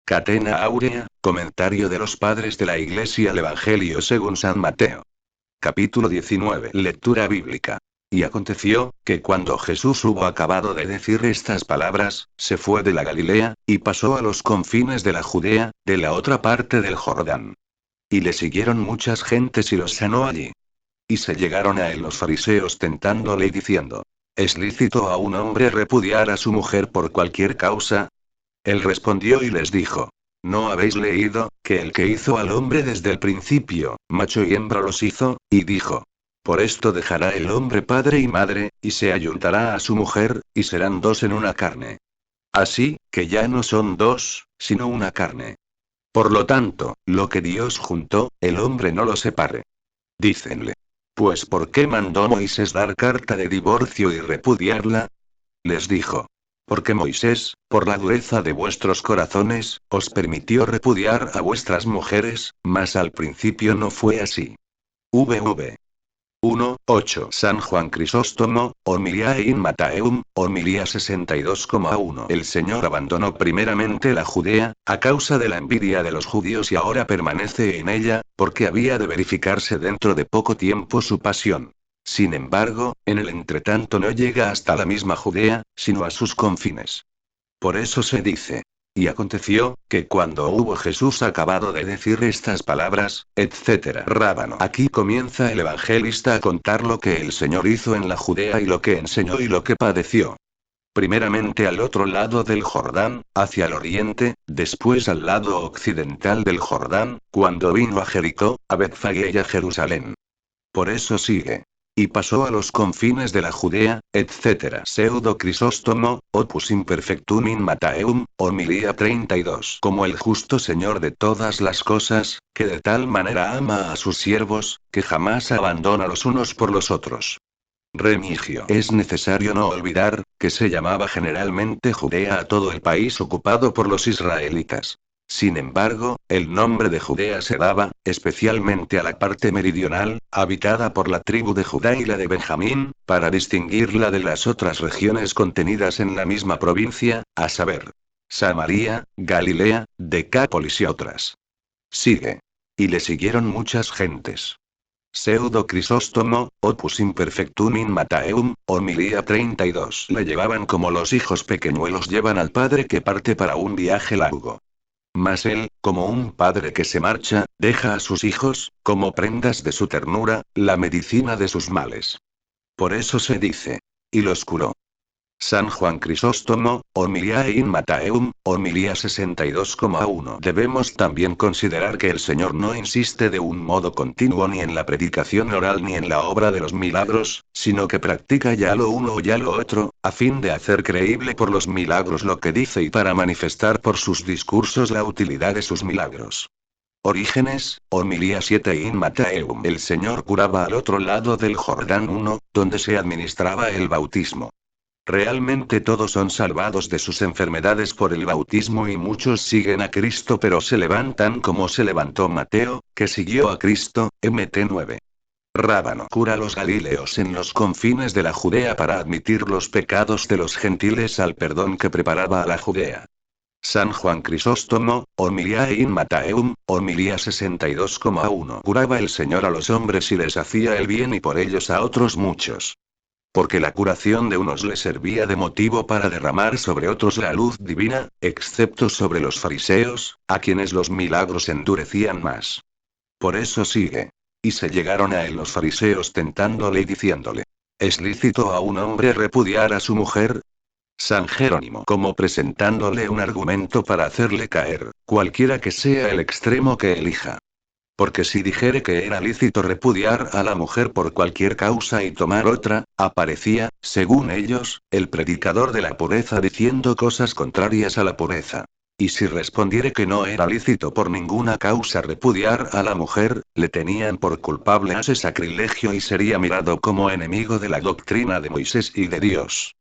Catena áurea, comentario de los padres de la Iglesia al Evangelio según San Mateo. Capítulo 19. Lectura bíblica. Y aconteció, que cuando Jesús hubo acabado de decir estas palabras, se fue de la Galilea, y pasó a los confines de la Judea, de la otra parte del Jordán. Y le siguieron muchas gentes y los sanó allí. Y se llegaron a él los fariseos tentándole y diciendo: ¿Es lícito a un hombre repudiar a su mujer por cualquier causa? Él respondió y les dijo: ¿No habéis leído, que el que hizo al hombre desde el principio, macho y hembra los hizo, y dijo: por esto dejará el hombre padre y madre, y se ayuntará a su mujer, y serán dos en una carne? Así, que ya no son dos, sino una carne. Por lo tanto, lo que Dios juntó, el hombre no lo separe. Dícenle: pues ¿por qué mandó Moisés dar carta de divorcio y repudiarla? Les dijo: porque Moisés, por la dureza de vuestros corazones, os permitió repudiar a vuestras mujeres, mas al principio no fue así. VV 1:8. San Juan Crisóstomo, Homilía in Mattheum, Homilía 62,1. El Señor abandonó primeramente la Judea, a causa de la envidia de los judíos, y ahora permanece en ella, porque había de verificarse dentro de poco tiempo su pasión. Sin embargo, en el entretanto no llega hasta la misma Judea, sino a sus confines. Por eso se dice: y aconteció, que cuando hubo Jesús acabado de decir estas palabras, etc. Rábano. Aquí comienza el evangelista a contar lo que el Señor hizo en la Judea y lo que enseñó y lo que padeció. Primeramente al otro lado del Jordán, hacia el oriente, después al lado occidental del Jordán, cuando vino a Jericó, a Betfagé y a Jerusalén. Por eso sigue: y pasó a los confines de la Judea, etc. Pseudo Crisóstomo, Opus Imperfectum in Mattheum, Homilía 32. Como el justo Señor de todas las cosas, que de tal manera ama a sus siervos, que jamás abandona los unos por los otros. Remigio. Es necesario no olvidar, que se llamaba generalmente Judea a todo el país ocupado por los israelitas. Sin embargo, el nombre de Judea se daba, especialmente a la parte meridional, habitada por la tribu de Judá y la de Benjamín, para distinguirla de las otras regiones contenidas en la misma provincia, a saber: Samaria, Galilea, Decápolis y otras. Sigue. Y le siguieron muchas gentes. Pseudo Crisóstomo, Opus Imperfectum in Mattheum, Homilía 32. Le llevaban como los hijos pequeñuelos llevan al padre que parte para un viaje largo. Mas él, como un padre que se marcha, deja a sus hijos, como prendas de su ternura, la medicina de sus males. Por eso se dice: y los curó. San Juan Crisóstomo, Homilía in Mattheum, Homilía 62,1. Debemos también considerar que el Señor no insiste de un modo continuo ni en la predicación oral ni en la obra de los milagros, sino que practica ya lo uno o ya lo otro, a fin de hacer creíble por los milagros lo que dice y para manifestar por sus discursos la utilidad de sus milagros. Orígenes, Homilía 7 in Mattheum. El Señor curaba al otro lado del Jordán 1, donde se administraba el bautismo. Realmente todos son salvados de sus enfermedades por el bautismo y muchos siguen a Cristo, pero se levantan como se levantó Mateo, que siguió a Cristo. Mt 9. Rábano cura a los galileos en los confines de la Judea para admitir los pecados de los gentiles al perdón que preparaba a la Judea. San Juan Crisóstomo, Homilía in Mattheum, Homilía 62,1. Curaba el Señor a los hombres y les hacía el bien y por ellos a otros muchos. Porque la curación de unos le servía de motivo para derramar sobre otros la luz divina, excepto sobre los fariseos, a quienes los milagros endurecían más. Por eso sigue. Y se llegaron a él los fariseos tentándole y diciéndole: ¿es lícito a un hombre repudiar a su mujer? San Jerónimo, como presentándole un argumento para hacerle caer, cualquiera que sea el extremo que elija. Porque si dijere que era lícito repudiar a la mujer por cualquier causa y tomar otra, aparecía, según ellos, el predicador de la pureza diciendo cosas contrarias a la pureza. Y si respondiere que no era lícito por ninguna causa repudiar a la mujer, le tenían por culpable ase sacrilegio y sería mirado como enemigo de la doctrina de Moisés y de Dios.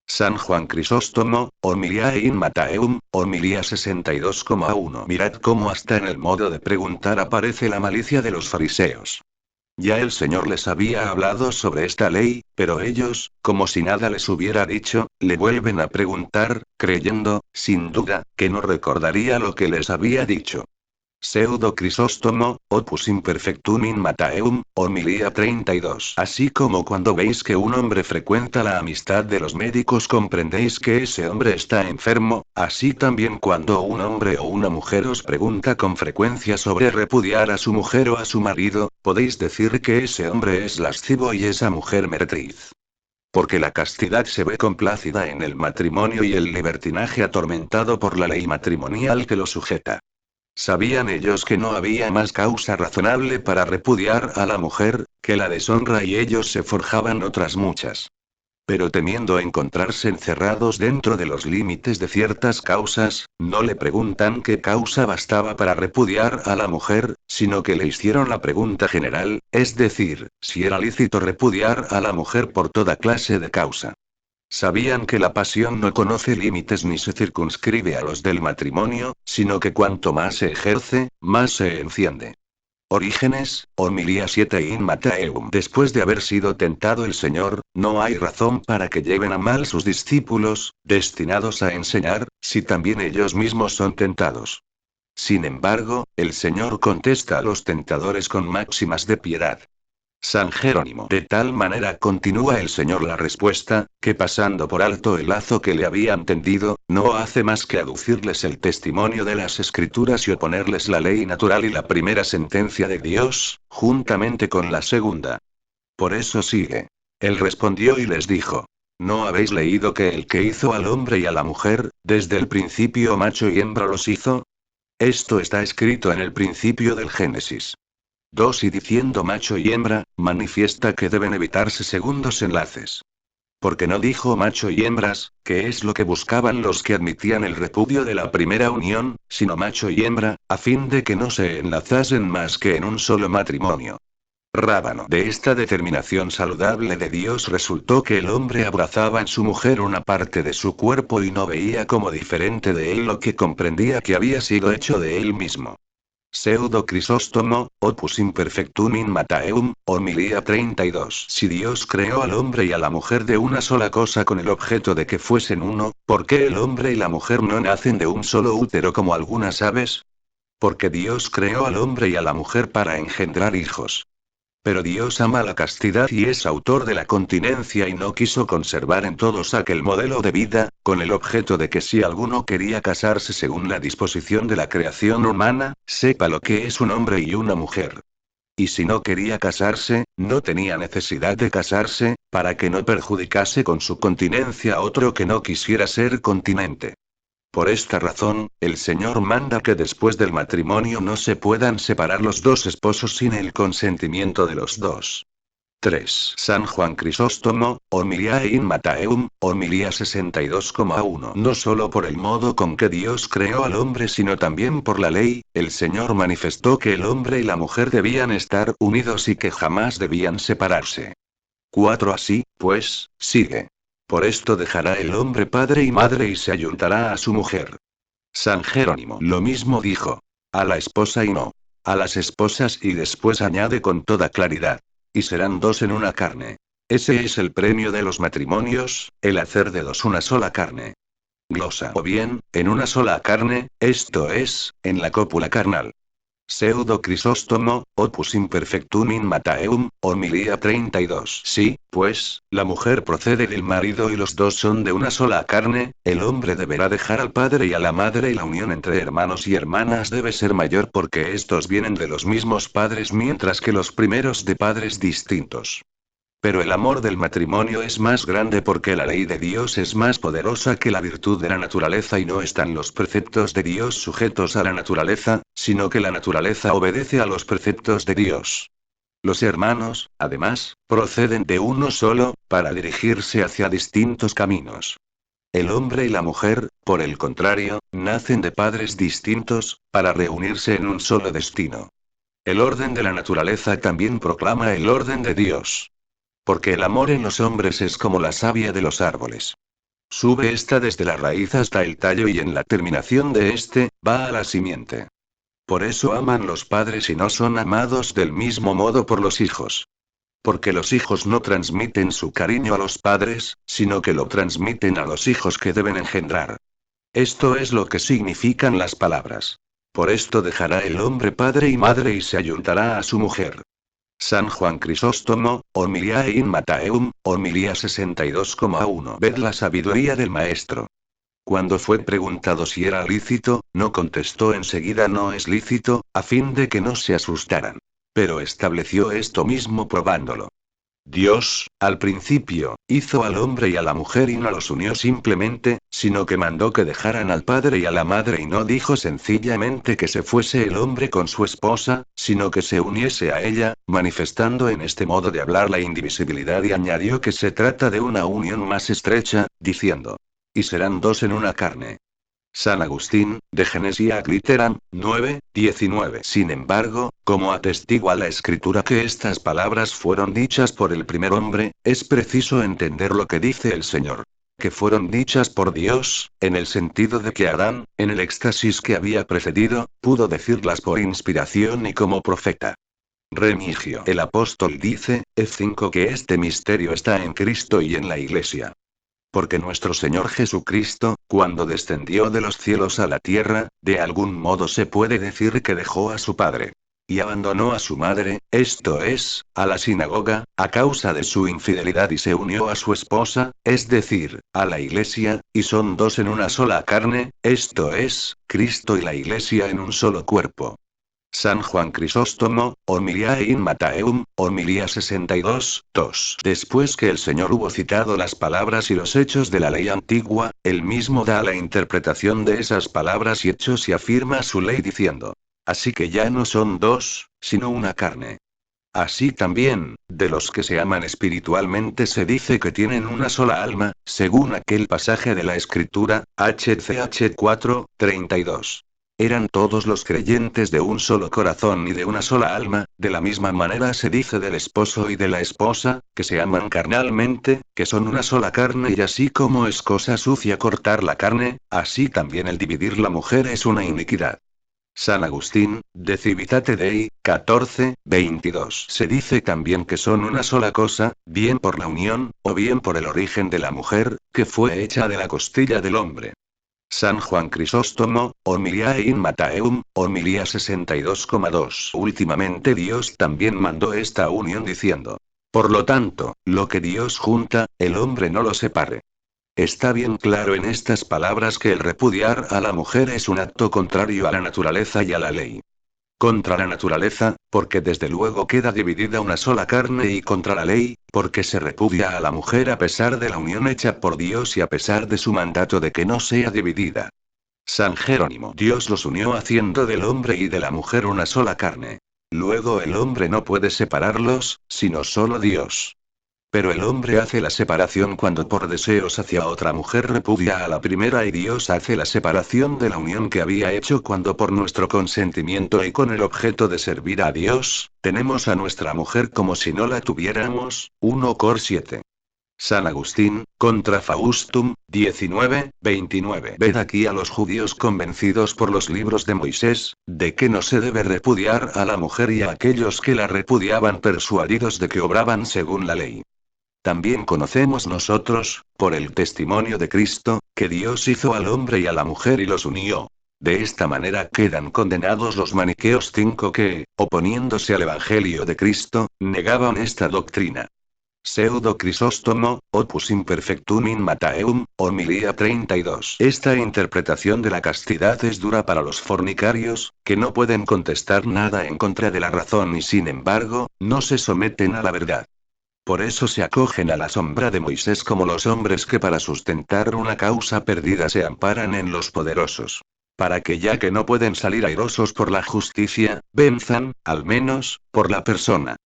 San Juan Crisóstomo, Homilía in Mattheum, Homilía 62,1. Mirad cómo hasta en el modo de preguntar aparece la malicia de los fariseos. Ya el Señor les había hablado sobre esta ley, pero ellos, como si nada les hubiera dicho, le vuelven a preguntar, creyendo, sin duda, que no recordaría lo que les había dicho. Pseudo Crisóstomo, Opus Imperfectum in Mattheum, homilía 32. Así como cuando veis que un hombre frecuenta la amistad de los médicos comprendéis que ese hombre está enfermo, así también cuando un hombre o una mujer os pregunta con frecuencia sobre repudiar a su mujer o a su marido, podéis decir que ese hombre es lascivo y esa mujer meretriz. Porque la castidad se ve complacida en el matrimonio y el libertinaje atormentado por la ley matrimonial que lo sujeta. Sabían ellos que no había más causa razonable para repudiar a la mujer, que la deshonra y ellos se forjaban otras muchas. Pero temiendo encontrarse encerrados dentro de los límites de ciertas causas, no le preguntan qué causa bastaba para repudiar a la mujer, sino que le hicieron la pregunta general, es decir, si era lícito repudiar a la mujer por toda clase de causa. Sabían que la pasión no conoce límites ni se circunscribe a los del matrimonio, sino que cuanto más se ejerce, más se enciende. Orígenes, homilía 7 in Mattheum. Después de haber sido tentado el Señor, no hay razón para que lleven a mal sus discípulos, destinados a enseñar, si también ellos mismos son tentados. Sin embargo, el Señor contesta a los tentadores con máximas de piedad. San Jerónimo. De tal manera continúa el Señor la respuesta, que pasando por alto el lazo que le habían tendido, no hace más que aducirles el testimonio de las Escrituras y oponerles la ley natural y la primera sentencia de Dios, juntamente con la segunda. Por eso sigue. Él respondió y les dijo. ¿No habéis leído que el que hizo al hombre y a la mujer, desde el principio macho y hembra los hizo? Esto está escrito en el principio del Génesis. 2 y diciendo macho y hembra, manifiesta que deben evitarse segundos enlaces. Porque no dijo macho y hembras, que es lo que buscaban los que admitían el repudio de la primera unión, sino macho y hembra, a fin de que no se enlazasen más que en un solo matrimonio. Rábano. De esta determinación saludable de Dios resultó que el hombre abrazaba en su mujer una parte de su cuerpo y no veía como diferente de él lo que comprendía que había sido hecho de él mismo. Pseudo Crisóstomo, Opus Imperfectum in Mattheum, homilía 32. Si Dios creó al hombre y a la mujer de una sola cosa con el objeto de que fuesen uno, ¿por qué el hombre y la mujer no nacen de un solo útero como algunas aves? Porque Dios creó al hombre y a la mujer para engendrar hijos. Pero Dios ama la castidad y es autor de la continencia y no quiso conservar en todos aquel modelo de vida, con el objeto de que si alguno quería casarse según la disposición de la creación humana, sepa lo que es un hombre y una mujer. Y si no quería casarse, no tenía necesidad de casarse, para que no perjudicase con su continencia a otro que no quisiera ser continente. Por esta razón, el Señor manda que después del matrimonio no se puedan separar los dos esposos sin el consentimiento de los dos. 3. San Juan Crisóstomo, homilía in Mattheum, homilía 62,1. No solo por el modo con que Dios creó al hombre sino también por la ley, el Señor manifestó que el hombre y la mujer debían estar unidos y que jamás debían separarse. 4. Así, pues, sigue. Por esto dejará el hombre padre y madre y se ayuntará a su mujer. San Jerónimo lo mismo dijo. A la esposa y no. A las esposas y después añade con toda claridad. Y serán dos en una carne. Ese es el premio de los matrimonios, el hacer de dos una sola carne. Glosa. O bien, en una sola carne, esto es, en la cópula carnal. Pseudo Crisóstomo, Opus Imperfectum in Mattheum, homilía 32. Sí, pues, la mujer procede del marido y los dos son de una sola carne, el hombre deberá dejar al padre y a la madre y la unión entre hermanos y hermanas debe ser mayor porque estos vienen de los mismos padres mientras que los primeros de padres distintos. Pero el amor del matrimonio es más grande porque la ley de Dios es más poderosa que la virtud de la naturaleza y no están los preceptos de Dios sujetos a la naturaleza, sino que la naturaleza obedece a los preceptos de Dios. Los hermanos, además, proceden de uno solo, para dirigirse hacia distintos caminos. El hombre y la mujer, por el contrario, nacen de padres distintos, para reunirse en un solo destino. El orden de la naturaleza también proclama el orden de Dios. Porque el amor en los hombres es como la savia de los árboles. Sube ésta desde la raíz hasta el tallo y en la terminación de éste, va a la simiente. Por eso aman los padres y no son amados del mismo modo por los hijos. Porque los hijos no transmiten su cariño a los padres, sino que lo transmiten a los hijos que deben engendrar. Esto es lo que significan las palabras. Por esto dejará el hombre padre y madre y se ayuntará a su mujer. San Juan Crisóstomo, Homiliae in Matteum, Homilía 62,1. Ved la sabiduría del maestro. Cuando fue preguntado si era lícito, no contestó enseguida no es lícito, a fin de que no se asustaran. Pero estableció esto mismo probándolo. Dios, al principio, hizo al hombre y a la mujer y no los unió simplemente, sino que mandó que dejaran al padre y a la madre y no dijo sencillamente que se fuese el hombre con su esposa, sino que se uniese a ella, manifestando en este modo de hablar la indivisibilidad y añadió que se trata de una unión más estrecha, diciendo. Y serán dos en una carne. San Agustín, de Genesiae Litteram, 9:19. Sin embargo, como atestigua la escritura que estas palabras fueron dichas por el primer hombre, es preciso entender lo que dice el Señor. Que fueron dichas por Dios, en el sentido de que Adán, en el éxtasis que había precedido, pudo decirlas por inspiración y como profeta. Remigio. El apóstol dice, F5 que este misterio está en Cristo y en la Iglesia. Porque nuestro Señor Jesucristo, cuando descendió de los cielos a la tierra, de algún modo se puede decir que dejó a su padre. Y abandonó a su madre, esto es, a la sinagoga, a causa de su infidelidad y se unió a su esposa, es decir, a la iglesia, y son dos en una sola carne, esto es, Cristo y la iglesia en un solo cuerpo. San Juan Crisóstomo, Homiliae in Matteum, Homilía 62:2. Después que el Señor hubo citado las palabras y los hechos de la ley antigua, él mismo da la interpretación de esas palabras y hechos y afirma su ley diciendo. Así que ya no son dos, sino una carne. Así también, de los que se aman espiritualmente se dice que tienen una sola alma, según aquel pasaje de la Escritura, HCH 4:32. Eran todos los creyentes de un solo corazón y de una sola alma, de la misma manera se dice del esposo y de la esposa, que se aman carnalmente, que son una sola carne y así como es cosa sucia cortar la carne, así también el dividir la mujer es una iniquidad. San Agustín, de Civitate Dei, 14:22. Se dice también que son una sola cosa, bien por la unión, o bien por el origen de la mujer, que fue hecha de la costilla del hombre. San Juan Crisóstomo, Homiliae in Matteum, Homilía 62,2. Últimamente Dios también mandó esta unión diciendo. Por lo tanto, lo que Dios junta, el hombre no lo separe. Está bien claro en estas palabras que el repudiar a la mujer es un acto contrario a la naturaleza y a la ley. Contra la naturaleza, porque desde luego queda dividida una sola carne y contra la ley, porque se repudia a la mujer a pesar de la unión hecha por Dios y a pesar de su mandato de que no sea dividida. San Jerónimo. Dios los unió haciendo del hombre y de la mujer una sola carne. Luego el hombre no puede separarlos, sino solo Dios. Pero el hombre hace la separación cuando por deseos hacia otra mujer repudia a la primera y Dios hace la separación de la unión que había hecho cuando por nuestro consentimiento y con el objeto de servir a Dios, tenemos a nuestra mujer como si no la tuviéramos. 1 Cor 7. San Agustín, contra Faustum, 19:29. Ved aquí a los judíos convencidos por los libros de Moisés, de que no se debe repudiar a la mujer y a aquellos que la repudiaban persuadidos de que obraban según la ley. También conocemos nosotros, por el testimonio de Cristo, que Dios hizo al hombre y a la mujer y los unió. De esta manera quedan condenados los maniqueos 5 que, oponiéndose al Evangelio de Cristo, negaban esta doctrina. Pseudo Crisóstomo, Opus Imperfectum in Matteum, Homilía 32. Esta interpretación de la castidad es dura para los fornicarios, que no pueden contestar nada en contra de la razón y sin embargo, no se someten a la verdad. Por eso se acogen a la sombra de Moisés como los hombres que para sustentar una causa perdida se amparan en los poderosos. Para que ya que no pueden salir airosos por la justicia, venzan, al menos, por la persona.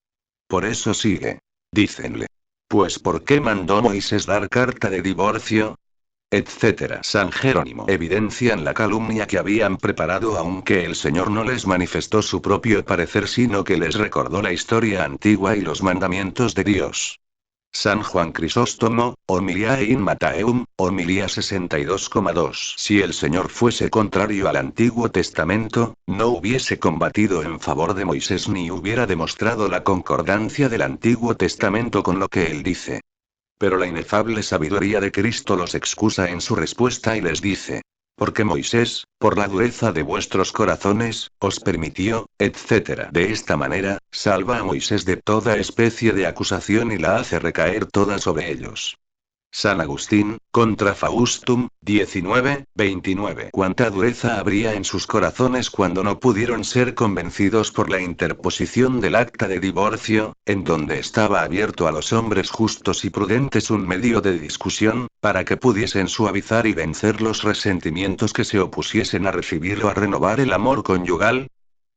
Por eso sigue. Dícenle. Pues ¿por qué mandó Moisés dar carta de divorcio? Etcétera. San Jerónimo evidencian la calumnia que habían preparado aunque el Señor no les manifestó su propio parecer sino que les recordó la historia antigua y los mandamientos de Dios. San Juan Crisóstomo, Homilia in Matteum, Homilía 62,2. Si el Señor fuese contrario al Antiguo Testamento, no hubiese combatido en favor de Moisés ni hubiera demostrado la concordancia del Antiguo Testamento con lo que él dice. Pero la inefable sabiduría de Cristo los excusa en su respuesta y les dice: porque Moisés, por la dureza de vuestros corazones, os permitió, etc. De esta manera, salva a Moisés de toda especie de acusación y la hace recaer toda sobre ellos. San Agustín, Contra Faustum, 19:29. Cuánta dureza habría en sus corazones cuando no pudieron ser convencidos por la interposición del acta de divorcio, en donde estaba abierto a los hombres justos y prudentes un medio de discusión, para que pudiesen suavizar y vencer los resentimientos que se opusiesen a recibir o a renovar el amor conyugal.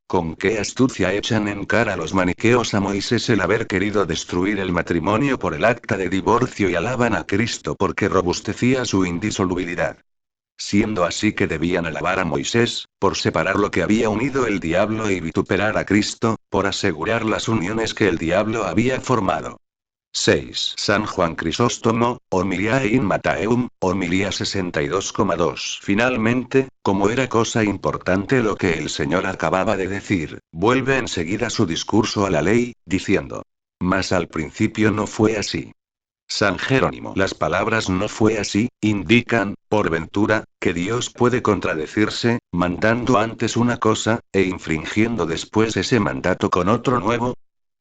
Con qué astucia echan en cara los maniqueos a Moisés el haber querido destruir el matrimonio por el acta de divorcio y alaban a Cristo porque robustecía su indisolubilidad. Siendo así que debían alabar a Moisés, por separar lo que había unido el diablo y vituperar a Cristo, por asegurar las uniones que el diablo había formado. 6. San Juan Crisóstomo, Homilia in Matteum, Homilía 62,2. Finalmente, como era cosa importante lo que el Señor acababa de decir, vuelve enseguida su discurso a la ley, diciendo: mas al principio no fue así. San Jerónimo. Las palabras no fue así, indican, por ventura, que Dios puede contradecirse, mandando antes una cosa, e infringiendo después ese mandato con otro nuevo.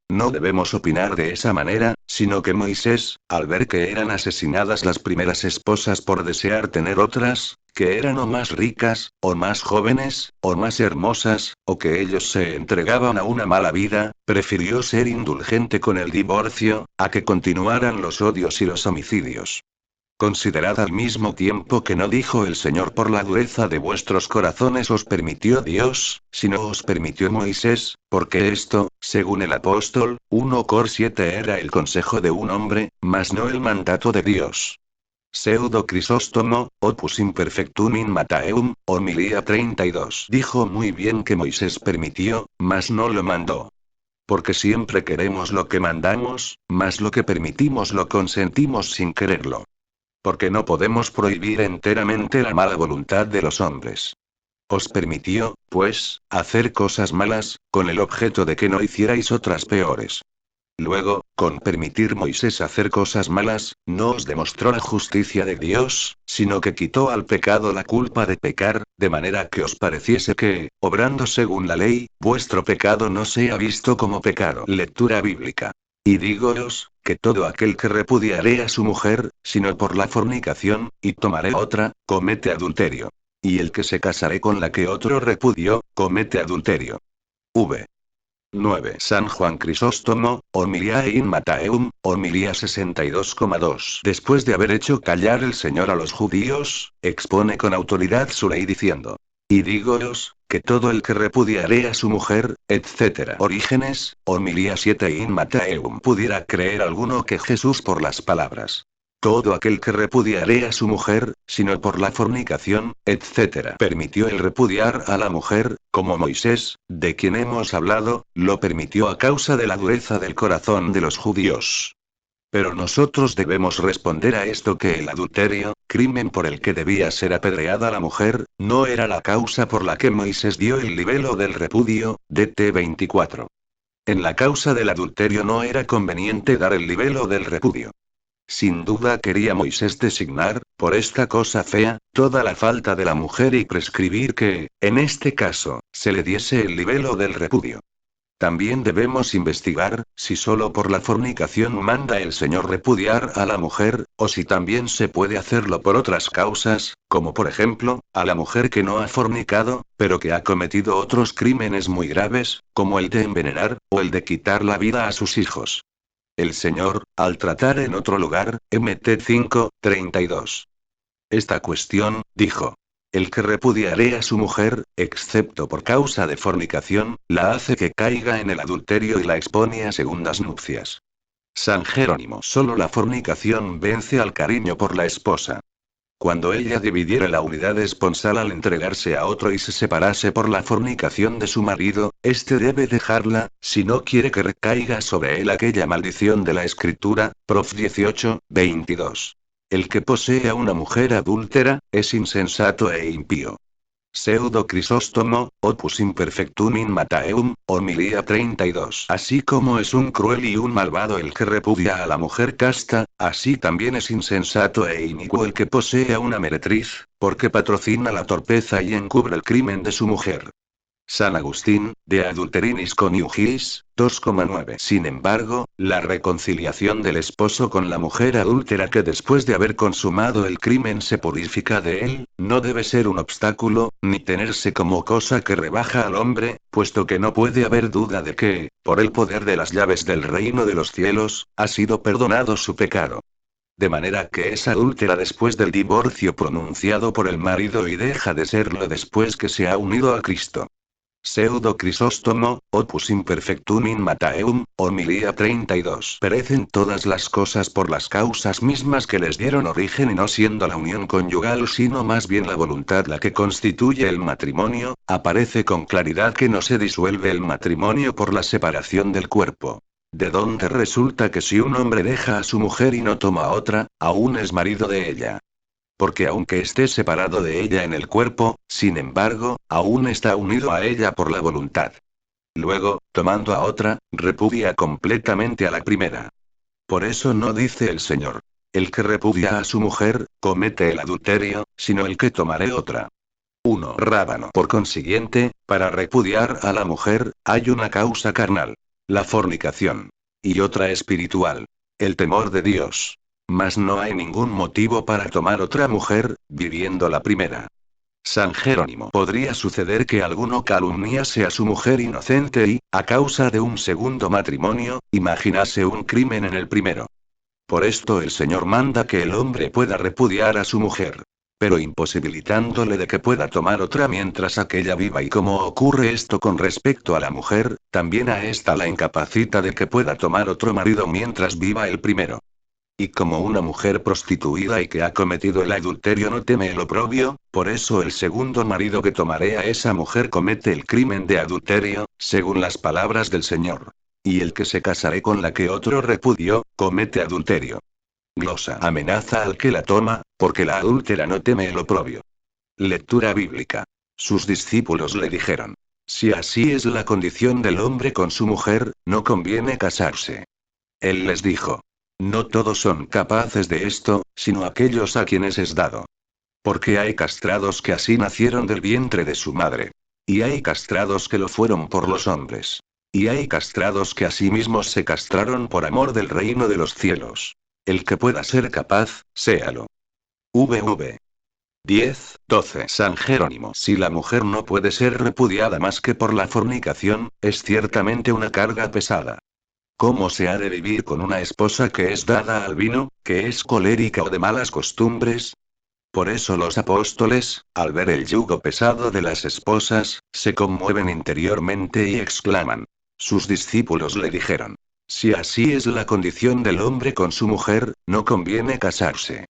No debemos opinar de esa manera, sino que Moisés, al ver que eran asesinadas las primeras esposas por desear tener otras, que eran o más ricas, o más jóvenes, o más hermosas, o que ellos se entregaban a una mala vida, prefirió ser indulgente con el divorcio, a que continuaran los odios y los homicidios. Considerad al mismo tiempo que no dijo el Señor: por la dureza de vuestros corazones os permitió Dios, sino os permitió Moisés, porque esto, según el apóstol, 1 Cor 7 era el consejo de un hombre, mas no el mandato de Dios. Pseudo Crisóstomo, Opus Imperfectum in Matteum, Homilía 32. Dijo muy bien que Moisés permitió, mas no lo mandó. Porque siempre queremos lo que mandamos, mas lo que permitimos lo consentimos sin quererlo. Porque no podemos prohibir enteramente la mala voluntad de los hombres. Os permitió, pues, hacer cosas malas, con el objeto de que no hicierais otras peores. Luego, con permitir Moisés hacer cosas malas, no os demostró la justicia de Dios, sino que quitó al pecado la culpa de pecar, de manera que os pareciese que, obrando según la ley, vuestro pecado no sea visto como pecado. Lectura bíblica. Y dígoos, que todo aquel que repudiare a su mujer, sino por la fornicación, y tomare otra, comete adulterio. Y el que se casare con la que otro repudió, comete adulterio. V. 9. San Juan Crisóstomo, Homilia in Matteum, Homilía 62,2. Después de haber hecho callar el Señor a los judíos, expone con autoridad su ley diciendo: y dígoos, que todo el que repudiare a su mujer, etc. Orígenes, Homilía 7 in Matteum. Pudiera creer alguno que Jesús por las palabras: todo aquel que repudiare a su mujer, sino por la fornicación, etc. permitió el repudiar a la mujer, como Moisés, de quien hemos hablado, lo permitió a causa de la dureza del corazón de los judíos. Pero nosotros debemos responder a esto que el adulterio, crimen por el que debía ser apedreada la mujer, no era la causa por la que Moisés dio el libelo del repudio, DT 24. En la causa del adulterio no era conveniente dar el libelo del repudio. Sin duda quería Moisés designar, por esta cosa fea, toda la falta de la mujer y prescribir que, en este caso, se le diese el libelo del repudio. También debemos investigar, si solo por la fornicación manda el Señor repudiar a la mujer, o si también se puede hacerlo por otras causas, como por ejemplo, a la mujer que no ha fornicado, pero que ha cometido otros crímenes muy graves, como el de envenenar, o el de quitar la vida a sus hijos. El Señor, al tratar en otro lugar, Mt 5:32. Esta cuestión, dijo: el que repudiare a su mujer, excepto por causa de fornicación, la hace que caiga en el adulterio y la expone a segundas nupcias. San Jerónimo. Solo la fornicación vence al cariño por la esposa. Cuando ella dividiera la unidad esponsal al entregarse a otro y se separase por la fornicación de su marido, éste debe dejarla, si no quiere que recaiga sobre él aquella maldición de la Escritura, Prof 18:22. El que posee a una mujer adúltera, es insensato e impío. Pseudo Crisóstomo, Opus Imperfectum in Mattheum, homilía 32. Así como es un cruel y un malvado el que repudia a la mujer casta, así también es insensato e inicuo el que posee a una meretriz, porque patrocina la torpeza y encubre el crimen de su mujer. San Agustín, de Adulterinis Coniugiis, 2,9. Sin embargo, la reconciliación del esposo con la mujer adúltera que después de haber consumado el crimen se purifica de él, no debe ser un obstáculo, ni tenerse como cosa que rebaja al hombre, puesto que no puede haber duda de que, por el poder de las llaves del reino de los cielos, ha sido perdonado su pecado. De manera que es adúltera después del divorcio pronunciado por el marido y deja de serlo después que se ha unido a Cristo. Pseudo Crisóstomo, Opus Imperfectum in Mattheum, homilía 32. Perecen todas las cosas por las causas mismas que les dieron origen y no siendo la unión conyugal sino más bien la voluntad la que constituye el matrimonio, aparece con claridad que no se disuelve el matrimonio por la separación del cuerpo. De donde resulta que si un hombre deja a su mujer y no toma a otra, aún es marido de ella. Porque aunque esté separado de ella en el cuerpo, sin embargo, aún está unido a ella por la voluntad. Luego, tomando a otra, repudia completamente a la primera. Por eso no dice el Señor: el que repudia a su mujer, comete el adulterio, sino el que tomare otra. 1. Rábano. Por consiguiente, para repudiar a la mujer, hay una causa carnal. La fornicación. Y otra espiritual. El temor de Dios. Mas no hay ningún motivo para tomar otra mujer, viviendo la primera. San Jerónimo. Podría suceder que alguno calumniase a su mujer inocente y, a causa de un segundo matrimonio, imaginase un crimen en el primero. Por esto el Señor manda que el hombre pueda repudiar a su mujer, pero imposibilitándole de que pueda tomar otra mientras aquella viva. Y como ocurre esto con respecto a la mujer, también a ésta la incapacita de que pueda tomar otro marido mientras viva el primero. Y como una mujer prostituida y que ha cometido el adulterio no teme el oprobio, por eso el segundo marido que tomaré a esa mujer comete el crimen de adulterio, según las palabras del Señor. Y el que se casaré con la que otro repudió, comete adulterio. Glosa. Amenaza al que la toma, porque la adúltera no teme el oprobio. Lectura bíblica. Sus discípulos le dijeron: si así es la condición del hombre con su mujer, no conviene casarse. Él les dijo: no todos son capaces de esto, sino aquellos a quienes es dado. Porque hay castrados que así nacieron del vientre de su madre. Y hay castrados que lo fueron por los hombres. Y hay castrados que asimismo se castraron por amor del reino de los cielos. El que pueda ser capaz, séalo. VV 10:12. San Jerónimo. Si la mujer no puede ser repudiada más que por la fornicación, es ciertamente una carga pesada. ¿Cómo se ha de vivir con una esposa que es dada al vino, que es colérica o de malas costumbres? Por eso los apóstoles, al ver el yugo pesado de las esposas, se conmueven interiormente y exclaman. Sus discípulos le dijeron: si así es la condición del hombre con su mujer, no conviene casarse.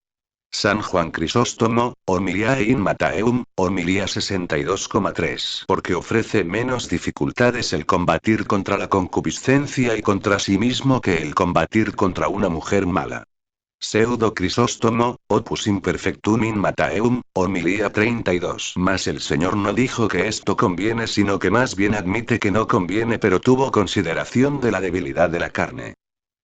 San Juan Crisóstomo, homilía in Mattheum, homilía 62,3. Porque ofrece menos dificultades el combatir contra la concupiscencia y contra sí mismo que el combatir contra una mujer mala. Pseudo Crisóstomo, Opus Imperfectum in Mattheum, homilía 32. Mas el Señor no dijo que esto conviene, sino que más bien admite que no conviene, pero tuvo consideración de la debilidad de la carne.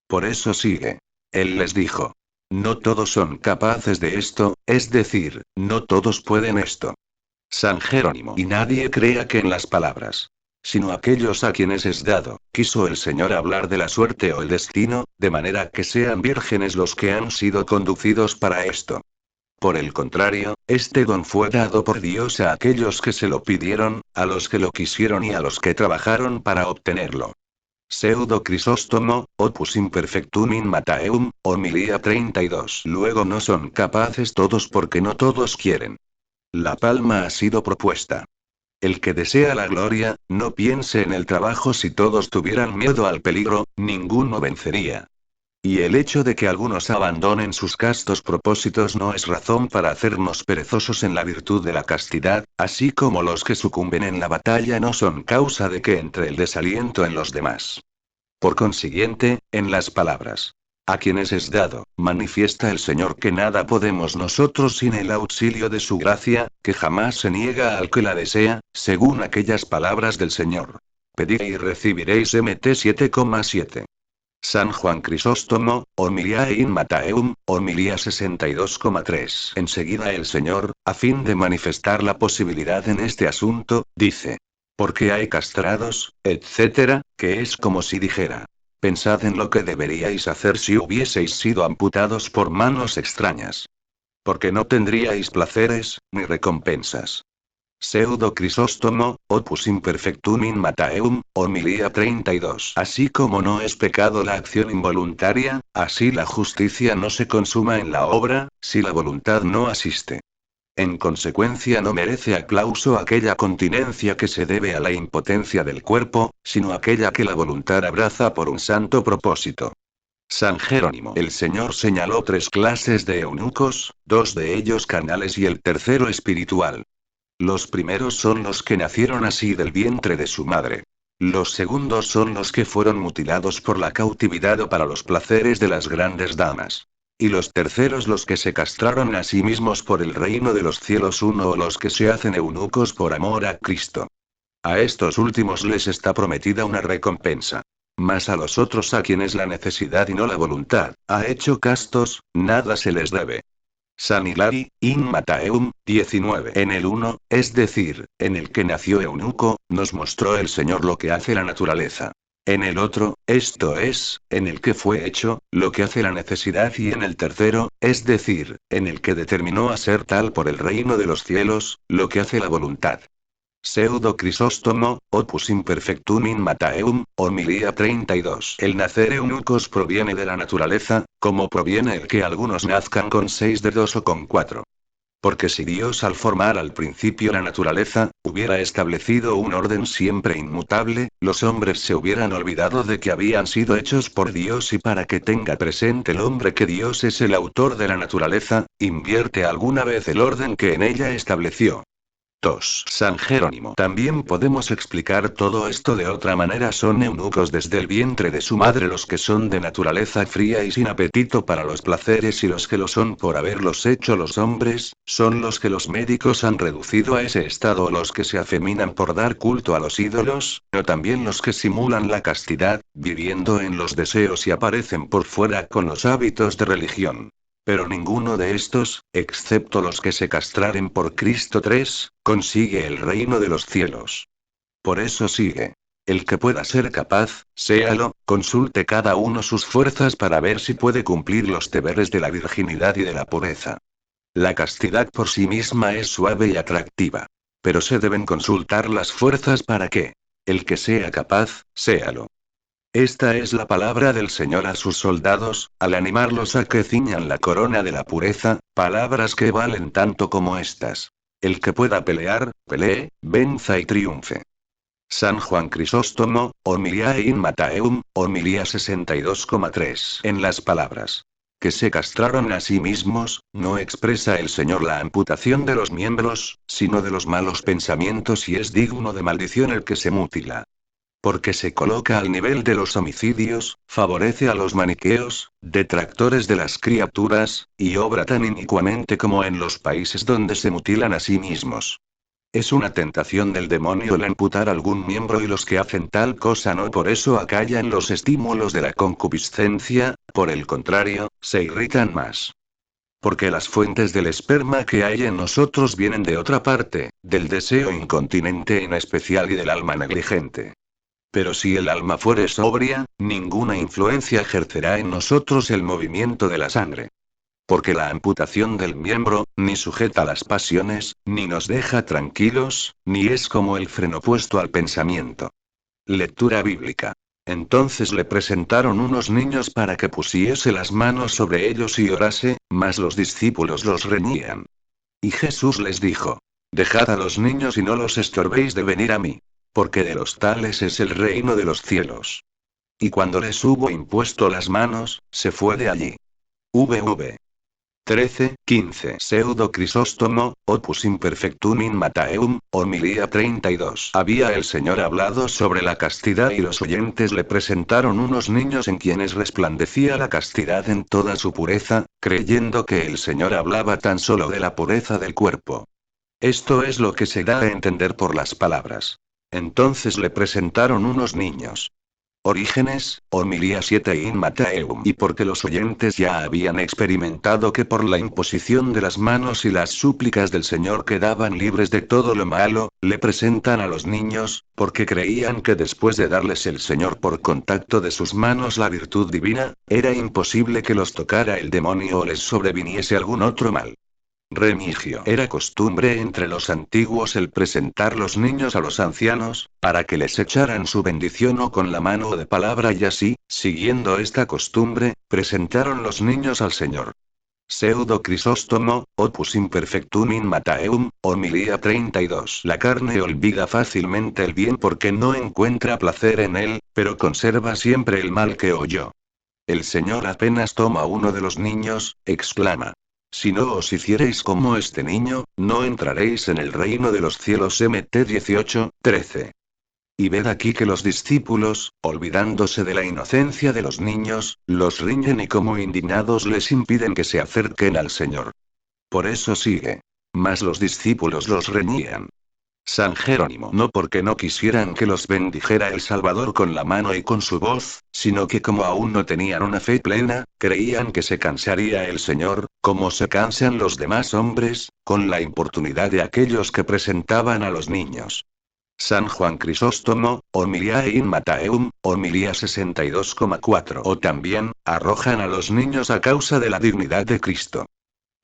Por eso sigue. Él les dijo: no todos son capaces de esto, es decir, no todos pueden esto. San Jerónimo. Y nadie crea que en las palabras, sino aquellos a quienes es dado. Quiso el Señor hablar de la suerte o el destino, de manera que sean vírgenes los que han sido conducidos para esto. Por el contrario, este don fue dado por Dios a aquellos que se lo pidieron, a los que lo quisieron y a los que trabajaron para obtenerlo. Pseudo Crisóstomo, Opus Imperfectum in Mattheum, homilía 32. Luego no son capaces todos porque no todos quieren. La palma ha sido propuesta. El que desea la gloria, no piense en el trabajo. Si todos tuvieran miedo al peligro, ninguno vencería. Y el hecho de que algunos abandonen sus castos propósitos no es razón para hacernos perezosos en la virtud de la castidad, así como los que sucumben en la batalla no son causa de que entre el desaliento en los demás. Por consiguiente, en las palabras, a quienes es dado, manifiesta el Señor que nada podemos nosotros sin el auxilio de su gracia, que jamás se niega al que la desea, según aquellas palabras del Señor. Pedid y recibiréis MT 7,7. San Juan Crisóstomo, Homiliae in Mattheum, Homilía 62,3. Enseguida el Señor, a fin de manifestar la posibilidad en este asunto, dice: porque hay castrados, etc., que es como si dijera: pensad en lo que deberíais hacer si hubieseis sido amputados por manos extrañas. Porque no tendríais placeres, ni recompensas. Pseudo Crisóstomo, Opus Imperfectum in Mattheum, Homilía 32. Así como no es pecado la acción involuntaria, así la justicia no se consuma en la obra, si la voluntad no asiste. En consecuencia no merece aplauso aquella continencia que se debe a la impotencia del cuerpo, sino aquella que la voluntad abraza por un santo propósito. San Jerónimo. El Señor señaló 3 clases de eunucos, 2 de ellos carnales y el tercero espiritual. Los primeros son los que nacieron así del vientre de su madre. Los segundos son los que fueron mutilados por la cautividad o para los placeres de las grandes damas. Y los terceros los que se castraron a sí mismos por el reino de los cielos, uno o los que se hacen eunucos por amor a Cristo. A estos últimos les está prometida una recompensa. Mas a los otros, a quienes la necesidad y no la voluntad ha hecho castos, nada se les debe. San Hilari, in Mattheum, 19. En el uno, es decir, en el que nació eunuco, nos mostró el Señor lo que hace la naturaleza. En el otro, esto es, en el que fue hecho, lo que hace la necesidad, y en el tercero, es decir, en el que determinó a ser tal por el reino de los cielos, lo que hace la voluntad. Pseudo Crisóstomo, Opus Imperfectum in Mattheum, Homilía 32. El nacer eunucos proviene de la naturaleza, como proviene el que algunos nazcan con 6 dedos o con 4. Porque si Dios al formar al principio la naturaleza, hubiera establecido un orden siempre inmutable, los hombres se hubieran olvidado de que habían sido hechos por Dios, y para que tenga presente el hombre que Dios es el autor de la naturaleza, invierte alguna vez el orden que en ella estableció. 2. San Jerónimo. También podemos explicar todo esto de otra manera: son eunucos desde el vientre de su madre los que son de naturaleza fría y sin apetito para los placeres, y los que lo son por haberlos hecho los hombres, son los que los médicos han reducido a ese estado, o los que se afeminan por dar culto a los ídolos, o también los que simulan la castidad, viviendo en los deseos y aparecen por fuera con los hábitos de religión. Pero ninguno de estos, excepto los que se castraren por Cristo 3, consigue el reino de los cielos. Por eso sigue: el que pueda ser capaz, séalo, consulte cada uno sus fuerzas para ver si puede cumplir los deberes de la virginidad y de la pureza. La castidad por sí misma es suave y atractiva. Pero se deben consultar las fuerzas para que el que sea capaz, séalo. Esta es la palabra del Señor a sus soldados, al animarlos a que ciñan la corona de la pureza, palabras que valen tanto como estas: el que pueda pelear, pelee, venza y triunfe. San Juan Crisóstomo, Homiliae in Mattheum, Homilía 62,3. En las palabras que se castraron a sí mismos, no expresa el Señor la amputación de los miembros, sino de los malos pensamientos, y es digno de maldición el que se mutila. Porque se coloca al nivel de los homicidios, favorece a los maniqueos, detractores de las criaturas, y obra tan inicuamente como en los países donde se mutilan a sí mismos. Es una tentación del demonio el amputar algún miembro, y los que hacen tal cosa no por eso acallan los estímulos de la concupiscencia, por el contrario, se irritan más. Porque las fuentes del esperma que hay en nosotros vienen de otra parte, del deseo incontinente en especial y del alma negligente. Pero si el alma fuere sobria, ninguna influencia ejercerá en nosotros el movimiento de la sangre. Porque la amputación del miembro, ni sujeta las pasiones, ni nos deja tranquilos, ni es como el freno puesto al pensamiento. Lectura bíblica. Entonces le presentaron unos niños para que pusiese las manos sobre ellos y orase, mas los discípulos los reñían. Y Jesús les dijo: dejad a los niños y no los estorbéis de venir a mí. Porque de los tales es el reino de los cielos. Y cuando les hubo impuesto las manos, se fue de allí. VV 13:15 Pseudo Crisóstomo, Opus Imperfectum in Mattheum, homilía 32. Había el Señor hablado sobre la castidad y los oyentes le presentaron unos niños en quienes resplandecía la castidad en toda su pureza, creyendo que el Señor hablaba tan solo de la pureza del cuerpo. Esto es lo que se da a entender por las palabras. Entonces le presentaron unos niños. Orígenes, homilía 7 in Mattheum. Y porque los oyentes ya habían experimentado que por la imposición de las manos y las súplicas del Señor quedaban libres de todo lo malo, le presentan a los niños, porque creían que después de darles el Señor por contacto de sus manos la virtud divina, era imposible que los tocara el demonio o les sobreviniese algún otro mal. Remigio. Era costumbre entre los antiguos el presentar los niños a los ancianos, para que les echaran su bendición o con la mano de palabra y así, siguiendo esta costumbre, presentaron los niños al Señor. Pseudo Crisóstomo, Opus Imperfectum in Mattheum, homilía 32. La carne olvida fácilmente el bien porque no encuentra placer en él, pero conserva siempre el mal que oyó. El Señor apenas toma uno de los niños, exclama. Si no os hiciereis como este niño, no entraréis en el reino de los cielos. Mt 18:13. Y ved aquí que los discípulos, olvidándose de la inocencia de los niños, los riñen y como indignados les impiden que se acerquen al Señor. Por eso sigue. Mas los discípulos los reñían. San Jerónimo. No porque no quisieran que los bendijera el Salvador con la mano y con su voz, sino que como aún no tenían una fe plena, creían que se cansaría el Señor, como se cansan los demás hombres, con la importunidad de aquellos que presentaban a los niños. San Juan Crisóstomo, homilía in Mattheum, homilía 62,4. O también, arrojan a los niños a causa de la dignidad de Cristo.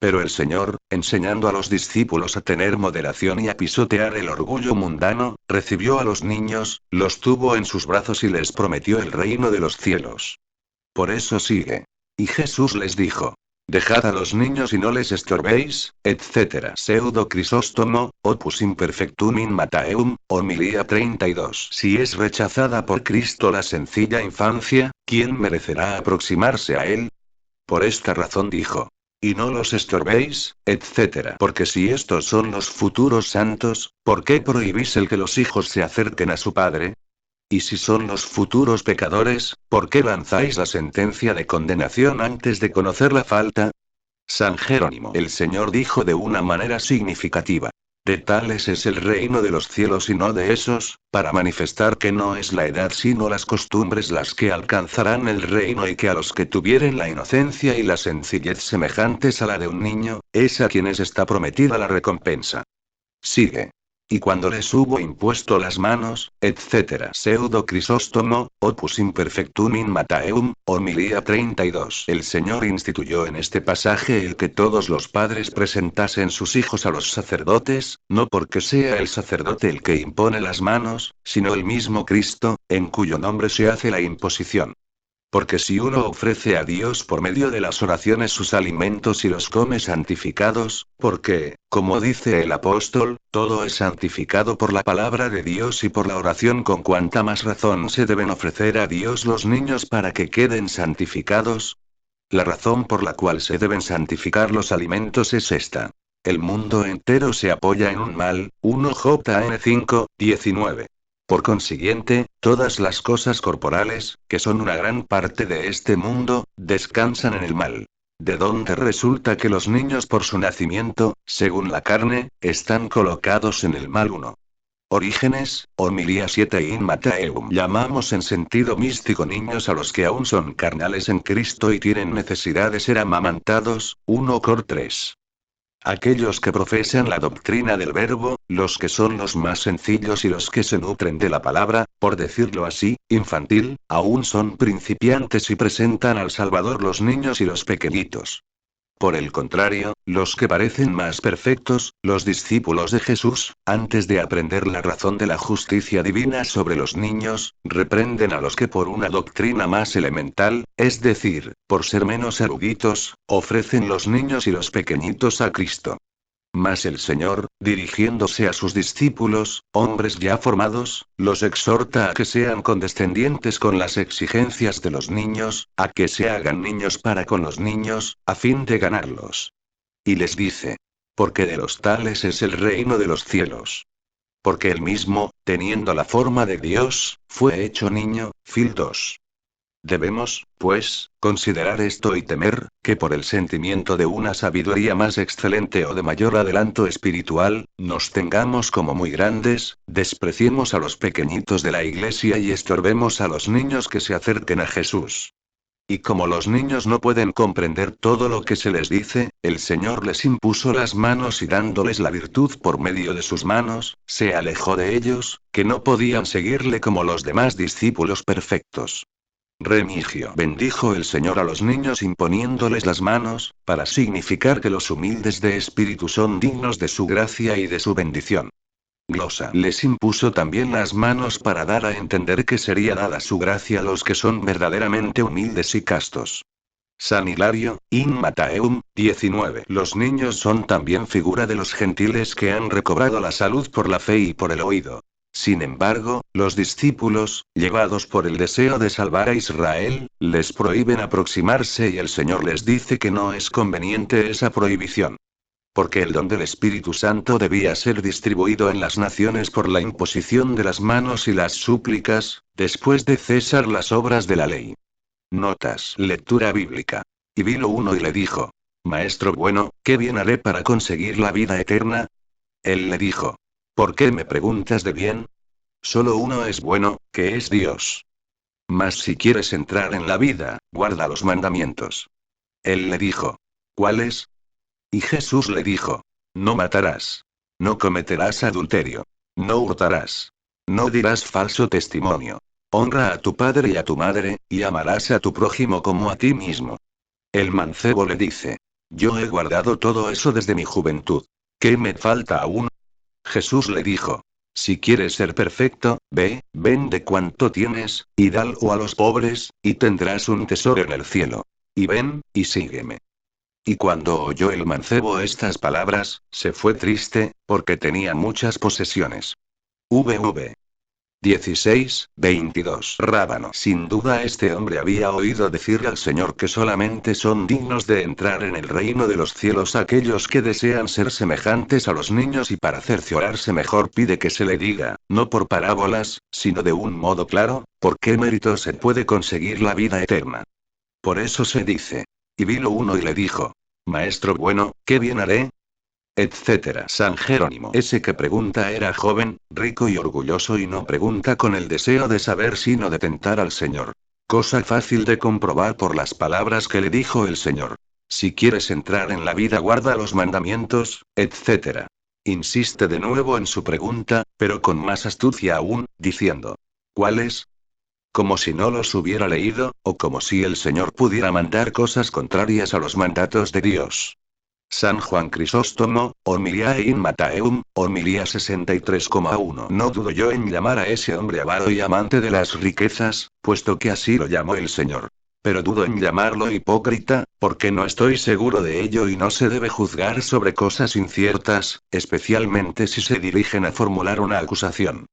Pero el Señor, enseñando a los discípulos a tener moderación y a pisotear el orgullo mundano, recibió a los niños, los tuvo en sus brazos y les prometió el reino de los cielos. Por eso sigue. Y Jesús les dijo. Dejad a los niños y no les estorbéis, etc. Pseudo Crisóstomo, Opus Imperfectum in Mattheum, homilía 32. Si es rechazada por Cristo la sencilla infancia, ¿quién merecerá aproximarse a él? Por esta razón dijo. Y no los estorbéis, etc. Porque si estos son los futuros santos, ¿por qué prohibís el que los hijos se acerquen a su padre? Y si son los futuros pecadores, ¿por qué lanzáis la sentencia de condenación antes de conocer la falta? San Jerónimo. El Señor dijo de una manera significativa. De tales es el reino de los cielos y no de esos, para manifestar que no es la edad sino las costumbres las que alcanzarán el reino y que a los que tuvieren la inocencia y la sencillez semejantes a la de un niño, es a quienes está prometida la recompensa. Sigue. Y cuando les hubo impuesto las manos, etc. Pseudo Crisóstomo, Opus Imperfectum in Mattheum, homilía 32. El Señor instituyó en este pasaje el que todos los padres presentasen sus hijos a los sacerdotes, no porque sea el sacerdote el que impone las manos, sino el mismo Cristo, en cuyo nombre se hace la imposición. Porque si uno ofrece a Dios por medio de las oraciones sus alimentos y los come santificados, porque, como dice el apóstol, todo es santificado por la palabra de Dios y por la oración, con cuanta más razón se deben ofrecer a Dios los niños para que queden santificados. La razón por la cual se deben santificar los alimentos es esta. El mundo entero se apoya en un mal, 1 Jn 5:19. Por consiguiente, todas las cosas corporales, que son una gran parte de este mundo, descansan en el mal. De donde resulta que los niños por su nacimiento, según la carne, están colocados en el mal 1. Orígenes, homilía 7 in Mattheum. Llamamos en sentido místico niños a los que aún son carnales en Cristo y tienen necesidad de ser amamantados, 1 Cor 3. Aquellos que profesan la doctrina del verbo, los que son los más sencillos y los que se nutren de la palabra, por decirlo así, infantil, aún son principiantes y presentan al Salvador los niños y los pequeñitos. Por el contrario, los que parecen más perfectos, los discípulos de Jesús, antes de aprender la razón de la justicia divina sobre los niños, reprenden a los que por una doctrina más elemental, es decir, por ser menos eruditos, ofrecen los niños y los pequeñitos a Cristo. Mas el Señor, dirigiéndose a sus discípulos, hombres ya formados, los exhorta a que sean condescendientes con las exigencias de los niños, a que se hagan niños para con los niños, a fin de ganarlos. Y les dice: porque de los tales es el reino de los cielos. Porque él mismo, teniendo la forma de Dios, fue hecho niño. Fil 2. Debemos, pues, considerar esto y temer, que por el sentimiento de una sabiduría más excelente o de mayor adelanto espiritual, nos tengamos como muy grandes, despreciemos a los pequeñitos de la iglesia y estorbemos a los niños que se acerquen a Jesús. Y como los niños no pueden comprender todo lo que se les dice, el Señor les impuso las manos y dándoles la virtud por medio de sus manos, se alejó de ellos, que no podían seguirle como los demás discípulos perfectos. Remigio bendijo el Señor a los niños imponiéndoles las manos, para significar que los humildes de espíritu son dignos de su gracia y de su bendición. Glosa les impuso también las manos para dar a entender que sería dada su gracia a los que son verdaderamente humildes y castos. San Hilario, In Matteum, 19. Los niños son también figura de los gentiles que han recobrado la salud por la fe y por el oído. Sin embargo, los discípulos, llevados por el deseo de salvar a Israel, les prohíben aproximarse y el Señor les dice que no es conveniente esa prohibición. Porque el don del Espíritu Santo debía ser distribuido en las naciones por la imposición de las manos y las súplicas, después de cesar las obras de la ley. Notas. Lectura bíblica. Y vino uno y le dijo: Maestro bueno, ¿qué bien haré para conseguir la vida eterna? Él le dijo: ¿por qué me preguntas de bien? Solo uno es bueno, que es Dios. Mas si quieres entrar en la vida, guarda los mandamientos. Él le dijo: ¿cuáles? Y Jesús le dijo: no matarás. No cometerás adulterio. No hurtarás. No dirás falso testimonio. Honra a tu padre y a tu madre, y amarás a tu prójimo como a ti mismo. El mancebo le dice: yo he guardado todo eso desde mi juventud. ¿Qué me falta aún? Jesús le dijo: si quieres ser perfecto, ve, vende cuanto tienes, y dalo a los pobres, y tendrás un tesoro en el cielo. Y ven, y sígueme. Y cuando oyó el mancebo estas palabras, se fue triste, porque tenía muchas posesiones. VV 16:22. Rábano. Sin duda este hombre había oído decir al Señor que solamente son dignos de entrar en el reino de los cielos aquellos que desean ser semejantes a los niños, y para cerciorarse mejor pide que se le diga, no por parábolas, sino de un modo claro, por qué mérito se puede conseguir la vida eterna. Por eso se dice: y vino uno y le dijo: Maestro bueno, ¿qué bien haré? Etcétera. San Jerónimo. Ese que pregunta era joven, rico y orgulloso, y no pregunta con el deseo de saber sino de tentar al Señor. Cosa fácil de comprobar por las palabras que le dijo el Señor: si quieres entrar en la vida, guarda los mandamientos, etcétera. Insiste de nuevo en su pregunta, pero con más astucia aún, diciendo: ¿cuáles? Como si no los hubiera leído, o como si el Señor pudiera mandar cosas contrarias a los mandatos de Dios. San Juan Crisóstomo, Homiliae in Matteum, Homilía 63,1. No dudo yo en llamar a ese hombre avaro y amante de las riquezas, puesto que así lo llamó el Señor. Pero dudo en llamarlo hipócrita, porque no estoy seguro de ello, y no se debe juzgar sobre cosas inciertas, especialmente si se dirigen a formular una acusación.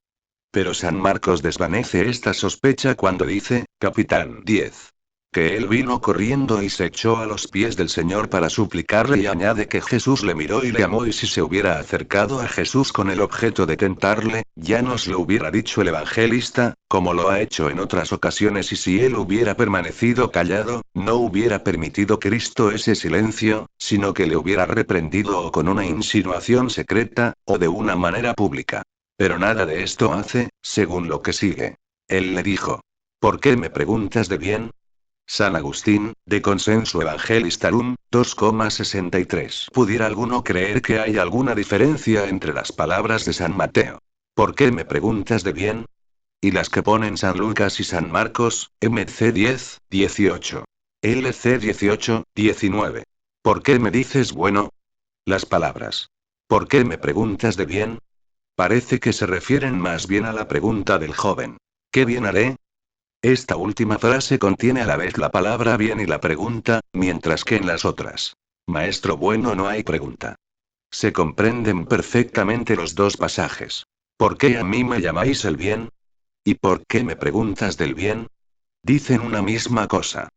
Pero San Marcos desvanece esta sospecha cuando dice, Capitán 10. Que él vino corriendo y se echó a los pies del Señor para suplicarle, y añade que Jesús le miró y le amó, y si se hubiera acercado a Jesús con el objeto de tentarle, ya nos lo hubiera dicho el evangelista, como lo ha hecho en otras ocasiones, y si él hubiera permanecido callado, no hubiera permitido Cristo ese silencio, sino que le hubiera reprendido o con una insinuación secreta, o de una manera pública. Pero nada de esto hace, según lo que sigue. Él le dijo: ¿por qué me preguntas de bien? San Agustín, de Consenso Evangelistarum, 2,63. ¿Pudiera alguno creer que hay alguna diferencia entre las palabras de San Mateo? ¿Por qué me preguntas de bien? Y las que ponen San Lucas y San Marcos, MC 10, 18. LC 18, 19. ¿Por qué me dices bueno? Las palabras ¿por qué me preguntas de bien? Parece que se refieren más bien a la pregunta del joven: ¿qué bien haré? Esta última frase contiene a la vez la palabra bien y la pregunta, mientras que en las otras, Maestro bueno, no hay pregunta. Se comprenden perfectamente los dos pasajes. ¿Por qué a mí me llamáis el bien? ¿Y por qué me preguntas del bien? Dicen una misma cosa.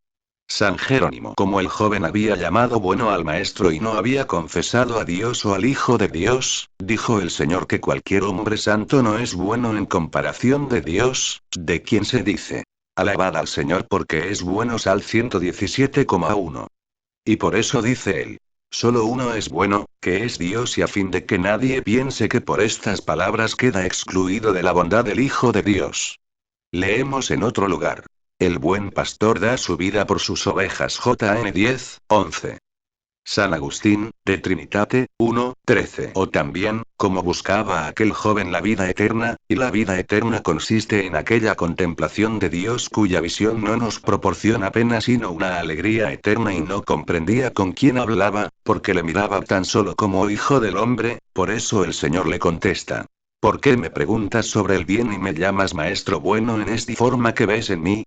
San Jerónimo, como el joven había llamado bueno al Maestro y no había confesado a Dios o al Hijo de Dios, dijo el Señor que cualquier hombre santo no es bueno en comparación de Dios, de quien se dice: alabad al Señor porque es bueno. Sal 117,1. Y por eso dice él: solo uno es bueno, que es Dios, y a fin de que nadie piense que por estas palabras queda excluido de la bondad del Hijo de Dios. Leemos en otro lugar: el buen pastor da su vida por sus ovejas. JN 10:11. San Agustín, de Trinitate, 1:13. O también, como buscaba aquel joven la vida eterna, y la vida eterna consiste en aquella contemplación de Dios cuya visión no nos proporciona pena sino una alegría eterna, y no comprendía con quién hablaba, porque le miraba tan solo como hijo del hombre. Por eso el Señor le contesta: ¿por qué me preguntas sobre el bien y me llamas maestro bueno? En esta forma que ves en mí,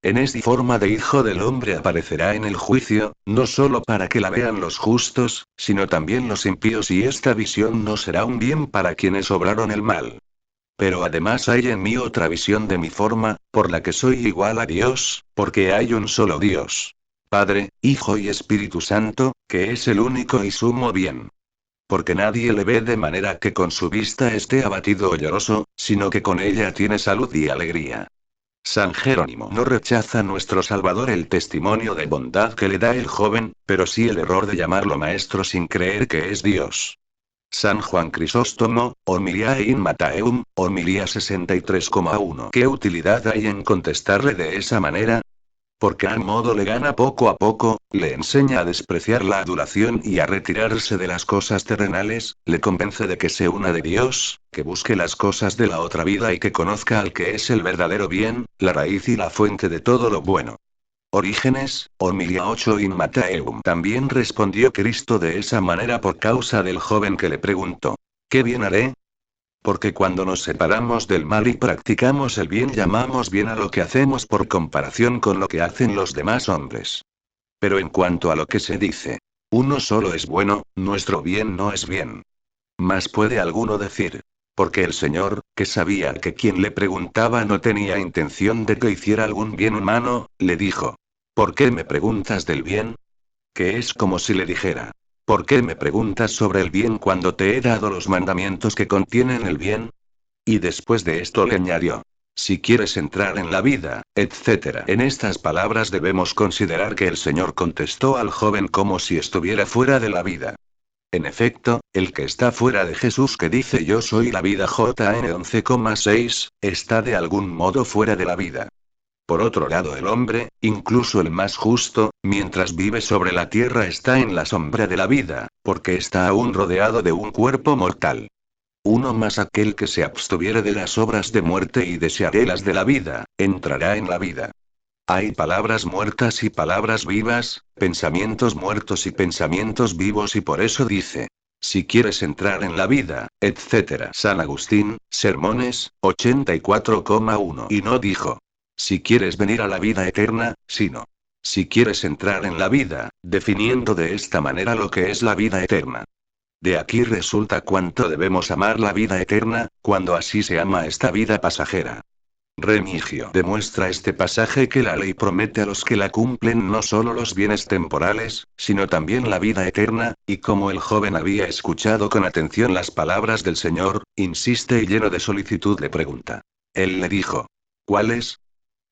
en esta forma de Hijo del Hombre aparecerá en el juicio, no solo para que la vean los justos, sino también los impíos, y esta visión no será un bien para quienes obraron el mal. Pero además hay en mí otra visión de mi forma, por la que soy igual a Dios, porque hay un solo Dios, Padre, Hijo y Espíritu Santo, que es el único y sumo bien. Porque nadie le ve de manera que con su vista esté abatido o lloroso, sino que con ella tiene salud y alegría. San Jerónimo no rechaza nuestro Salvador el testimonio de bondad que le da el joven, pero sí el error de llamarlo maestro sin creer que es Dios. San Juan Crisóstomo, Homiliae in Mattheum, Homilía 63,1. ¿Qué utilidad hay en contestarle de esa manera? Porque a modo le gana poco a poco, le enseña a despreciar la adulación y a retirarse de las cosas terrenales, le convence de que se una de Dios, que busque las cosas de la otra vida y que conozca al que es el verdadero bien, la raíz y la fuente de todo lo bueno. Orígenes, Homilia 8 in Mattheum. También respondió Cristo de esa manera por causa del joven que le preguntó: ¿qué bien haré? Porque cuando nos separamos del mal y practicamos el bien, llamamos bien a lo que hacemos por comparación con lo que hacen los demás hombres. Pero en cuanto a lo que se dice: uno solo es bueno, nuestro bien no es bien. Mas puede alguno decir: porque el Señor, que sabía que quien le preguntaba no tenía intención de que hiciera algún bien humano, le dijo: ¿por qué me preguntas del bien? Que es como si le dijera: ¿por qué me preguntas sobre el bien cuando te he dado los mandamientos que contienen el bien? Y después de esto le añadió: si quieres entrar en la vida, etc. En estas palabras debemos considerar que el Señor contestó al joven como si estuviera fuera de la vida. En efecto, el que está fuera de Jesús, que dice yo soy la vida, JN 11,6, está de algún modo fuera de la vida. Por otro lado, el hombre, incluso el más justo, mientras vive sobre la tierra está en la sombra de la vida, porque está aún rodeado de un cuerpo mortal. Uno más, aquel que se abstuviere de las obras de muerte y deseare las de la vida, entrará en la vida. Hay palabras muertas y palabras vivas, pensamientos muertos y pensamientos vivos, y por eso dice: si quieres entrar en la vida, etc. San Agustín, Sermones, 84,1. Y no dijo: si quieres venir a la vida eterna, sino: si quieres entrar en la vida, definiendo de esta manera lo que es la vida eterna. De aquí resulta cuánto debemos amar la vida eterna, cuando así se ama esta vida pasajera. Remigio demuestra este pasaje que la ley promete a los que la cumplen no solo los bienes temporales, sino también la vida eterna, y como el joven había escuchado con atención las palabras del Señor, insiste y lleno de solicitud le pregunta. Él le dijo: ¿cuáles?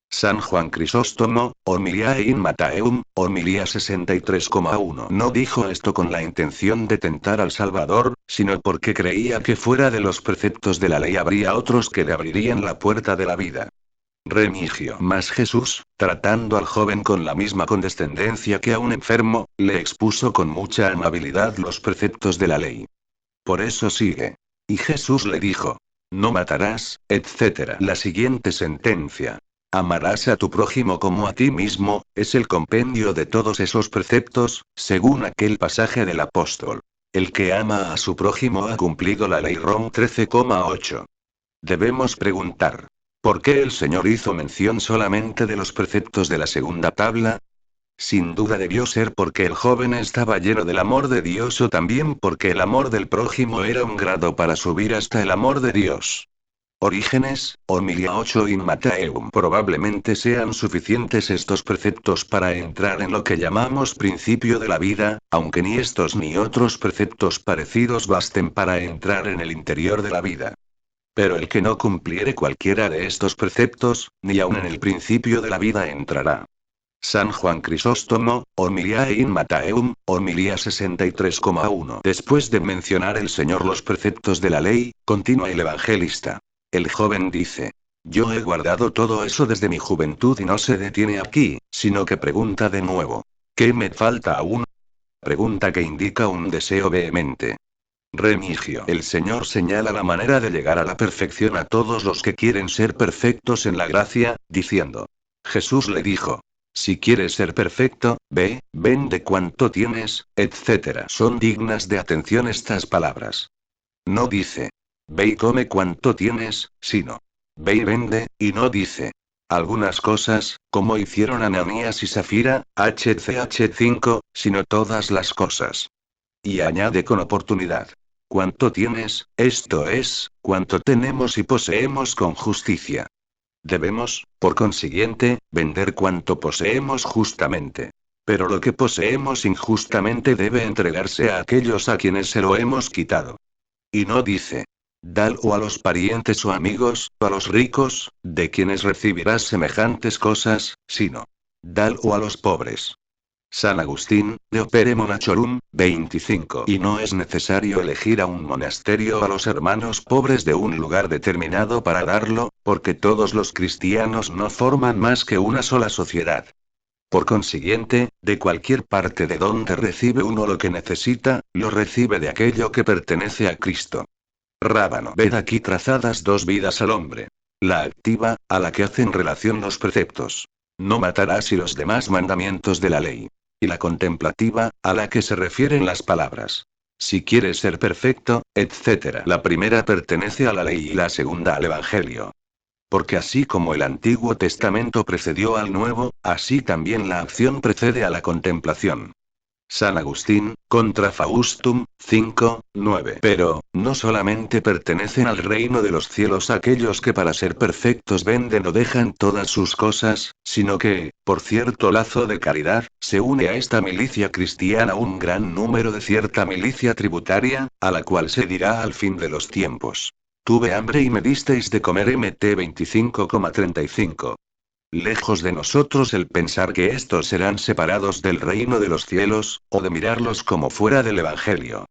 San Juan Crisóstomo, Homiliae in Mattheum, Homilía 63,1. No dijo esto con la intención de tentar al Salvador, sino porque creía que fuera de los preceptos de la ley habría otros que le abrirían la puerta de la vida. Remigio. Mas Jesús, tratando al joven con la misma condescendencia que a un enfermo, le expuso con mucha amabilidad los preceptos de la ley. Por eso sigue. Y Jesús le dijo: no matarás, etc. La siguiente sentencia: amarás a tu prójimo como a ti mismo, es el compendio de todos esos preceptos, según aquel pasaje del apóstol. El que ama a su prójimo ha cumplido la ley. Rom 13,8. Debemos preguntar: ¿por qué el Señor hizo mención solamente de los preceptos de la segunda tabla? Sin duda debió ser porque el joven estaba lleno del amor de Dios o también porque el amor del prójimo era un grado para subir hasta el amor de Dios. Orígenes, Homilia 8 in Matteum. Probablemente sean suficientes estos preceptos para entrar en lo que llamamos principio de la vida, aunque ni estos ni otros preceptos parecidos basten para entrar en el interior de la vida. Pero el que no cumpliere cualquiera de estos preceptos, ni aun en el principio de la vida entrará. San Juan Crisóstomo, Homiliae in Matteum, Homilía 63,1. Después de mencionar el Señor los preceptos de la ley, continúa el evangelista. El joven dice: Yo he guardado todo eso desde mi juventud y no se detiene aquí, sino que pregunta de nuevo: ¿qué me falta aún? Pregunta que indica un deseo vehemente. Remigio. El Señor señala la manera de llegar a la perfección a todos los que quieren ser perfectos en la gracia, diciendo. Jesús le dijo: Si quieres ser perfecto, ve, vende cuanto tienes, etc. Son dignas de atención estas palabras. No dice: Ve y come cuanto tienes, sino: Ve y vende, y no dice: Algunas cosas, como hicieron Ananías y Safira, HCH 5, sino todas las cosas. Y añade con oportunidad: Cuanto tienes, esto es, cuanto tenemos y poseemos con justicia. Debemos, por consiguiente, vender cuanto poseemos justamente. Pero lo que poseemos injustamente debe entregarse a aquellos a quienes se lo hemos quitado. Y no dice: Dal o a los parientes o amigos, o a los ricos, de quienes recibirás semejantes cosas, sino: Dal o a los pobres. San Agustín, de Opere Monachorum, 25. Y no es necesario elegir a un monasterio o a los hermanos pobres de un lugar determinado para darlo, porque todos los cristianos no forman más que una sola sociedad. Por consiguiente, de cualquier parte de donde recibe uno lo que necesita, lo recibe de aquello que pertenece a Cristo. Rábano. Ved aquí trazadas dos vidas al hombre. La activa, a la que hacen relación los preceptos: No matarás y los demás mandamientos de la ley. Y la contemplativa, a la que se refieren las palabras: Si quieres ser perfecto, etc. La primera pertenece a la ley y la segunda al Evangelio. Porque así como el Antiguo Testamento precedió al Nuevo, así también la acción precede a la contemplación. San Agustín, Contra Faustum, 5, 9. Pero, no solamente pertenecen al reino de los cielos aquellos que para ser perfectos venden o dejan todas sus cosas, sino que, por cierto lazo de caridad, se une a esta milicia cristiana un gran número de cierta milicia tributaria, a la cual se dirá al fin de los tiempos: Tuve hambre y me disteis de comer. Mt 25,35. Lejos de nosotros el pensar que estos serán separados del reino de los cielos, o de mirarlos como fuera del Evangelio.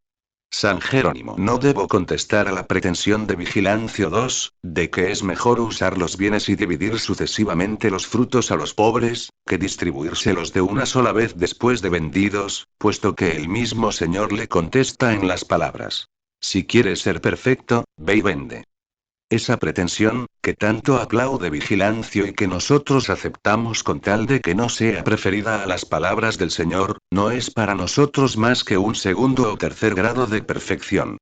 San Jerónimo. No debo contestar a la pretensión de Vigilancio 2, de que es mejor usar los bienes y dividir sucesivamente los frutos a los pobres, que distribuírselos de una sola vez después de vendidos, puesto que el mismo Señor le contesta en las palabras: Si quieres ser perfecto, ve y vende. Esa pretensión, que tanto aplaude Vigilancio y que nosotros aceptamos con tal de que no sea preferida a las palabras del Señor, no es para nosotros más que un segundo o tercer grado de perfección.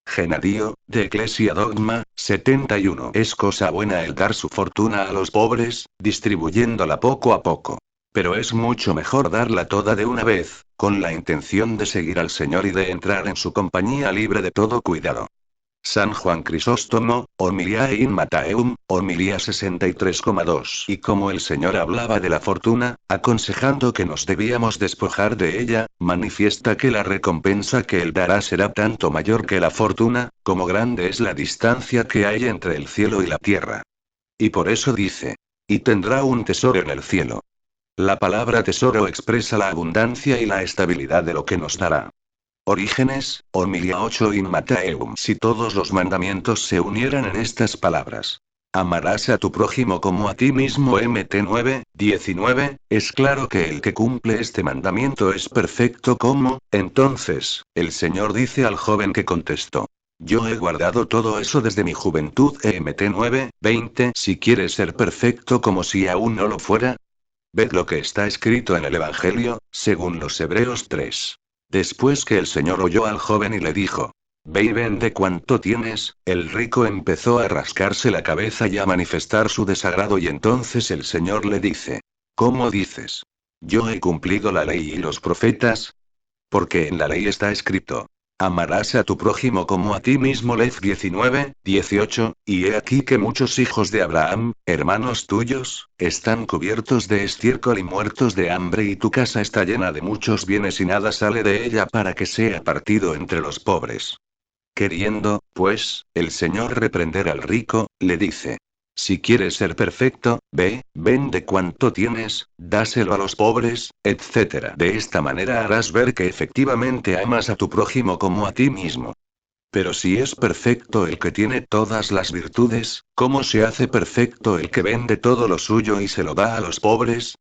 Genadio, de Ecclesia Dogma, 71. Es cosa buena el dar su fortuna a los pobres, distribuyéndola poco a poco. Pero es mucho mejor darla toda de una vez, con la intención de seguir al Señor y de entrar en su compañía libre de todo cuidado. San Juan Crisóstomo, Homiliae in Matteum, Homilía 63,2. Y como el Señor hablaba de la fortuna, aconsejando que nos debíamos despojar de ella, manifiesta que la recompensa que Él dará será tanto mayor que la fortuna, como grande es la distancia que hay entre el cielo y la tierra. Y por eso dice: Y tendrá un tesoro en el cielo. La palabra tesoro expresa la abundancia y la estabilidad de lo que nos dará. Orígenes, Homilia 8 in Matteum. Si todos los mandamientos se unieran en estas palabras: Amarás a tu prójimo como a ti mismo. Mt 9, 19, es claro que el que cumple este mandamiento es perfecto. ¿Cómo? Entonces, el Señor dice al joven que contestó: Yo he guardado todo eso desde mi juventud. Mt 9, 20. Si quieres ser perfecto como si aún no lo fuera. Ved lo que está escrito en el Evangelio, según los Hebreos 3. Después que el Señor oyó al joven y le dijo: Ve y vende cuanto tienes, el rico empezó a rascarse la cabeza y a manifestar su desagrado, y entonces el Señor le dice: ¿Cómo dices? yo he cumplido la ley y los profetas. Porque en la ley está escrito: amarás a tu prójimo como a ti mismo. Lev 19:18, y he aquí que muchos hijos de Abraham, hermanos tuyos, están cubiertos de estiércol y muertos de hambre, y tu casa está llena de muchos bienes y nada sale de ella para que sea partido entre los pobres. Queriendo, pues, el Señor reprender al rico, le dice: si quieres ser perfecto, ve, vende cuanto tienes, dáselo a los pobres, etc. De esta manera harás ver que efectivamente amas a tu prójimo como a ti mismo. Pero si es perfecto el que tiene todas las virtudes, ¿cómo se hace perfecto el que vende todo lo suyo y se lo da a los pobres?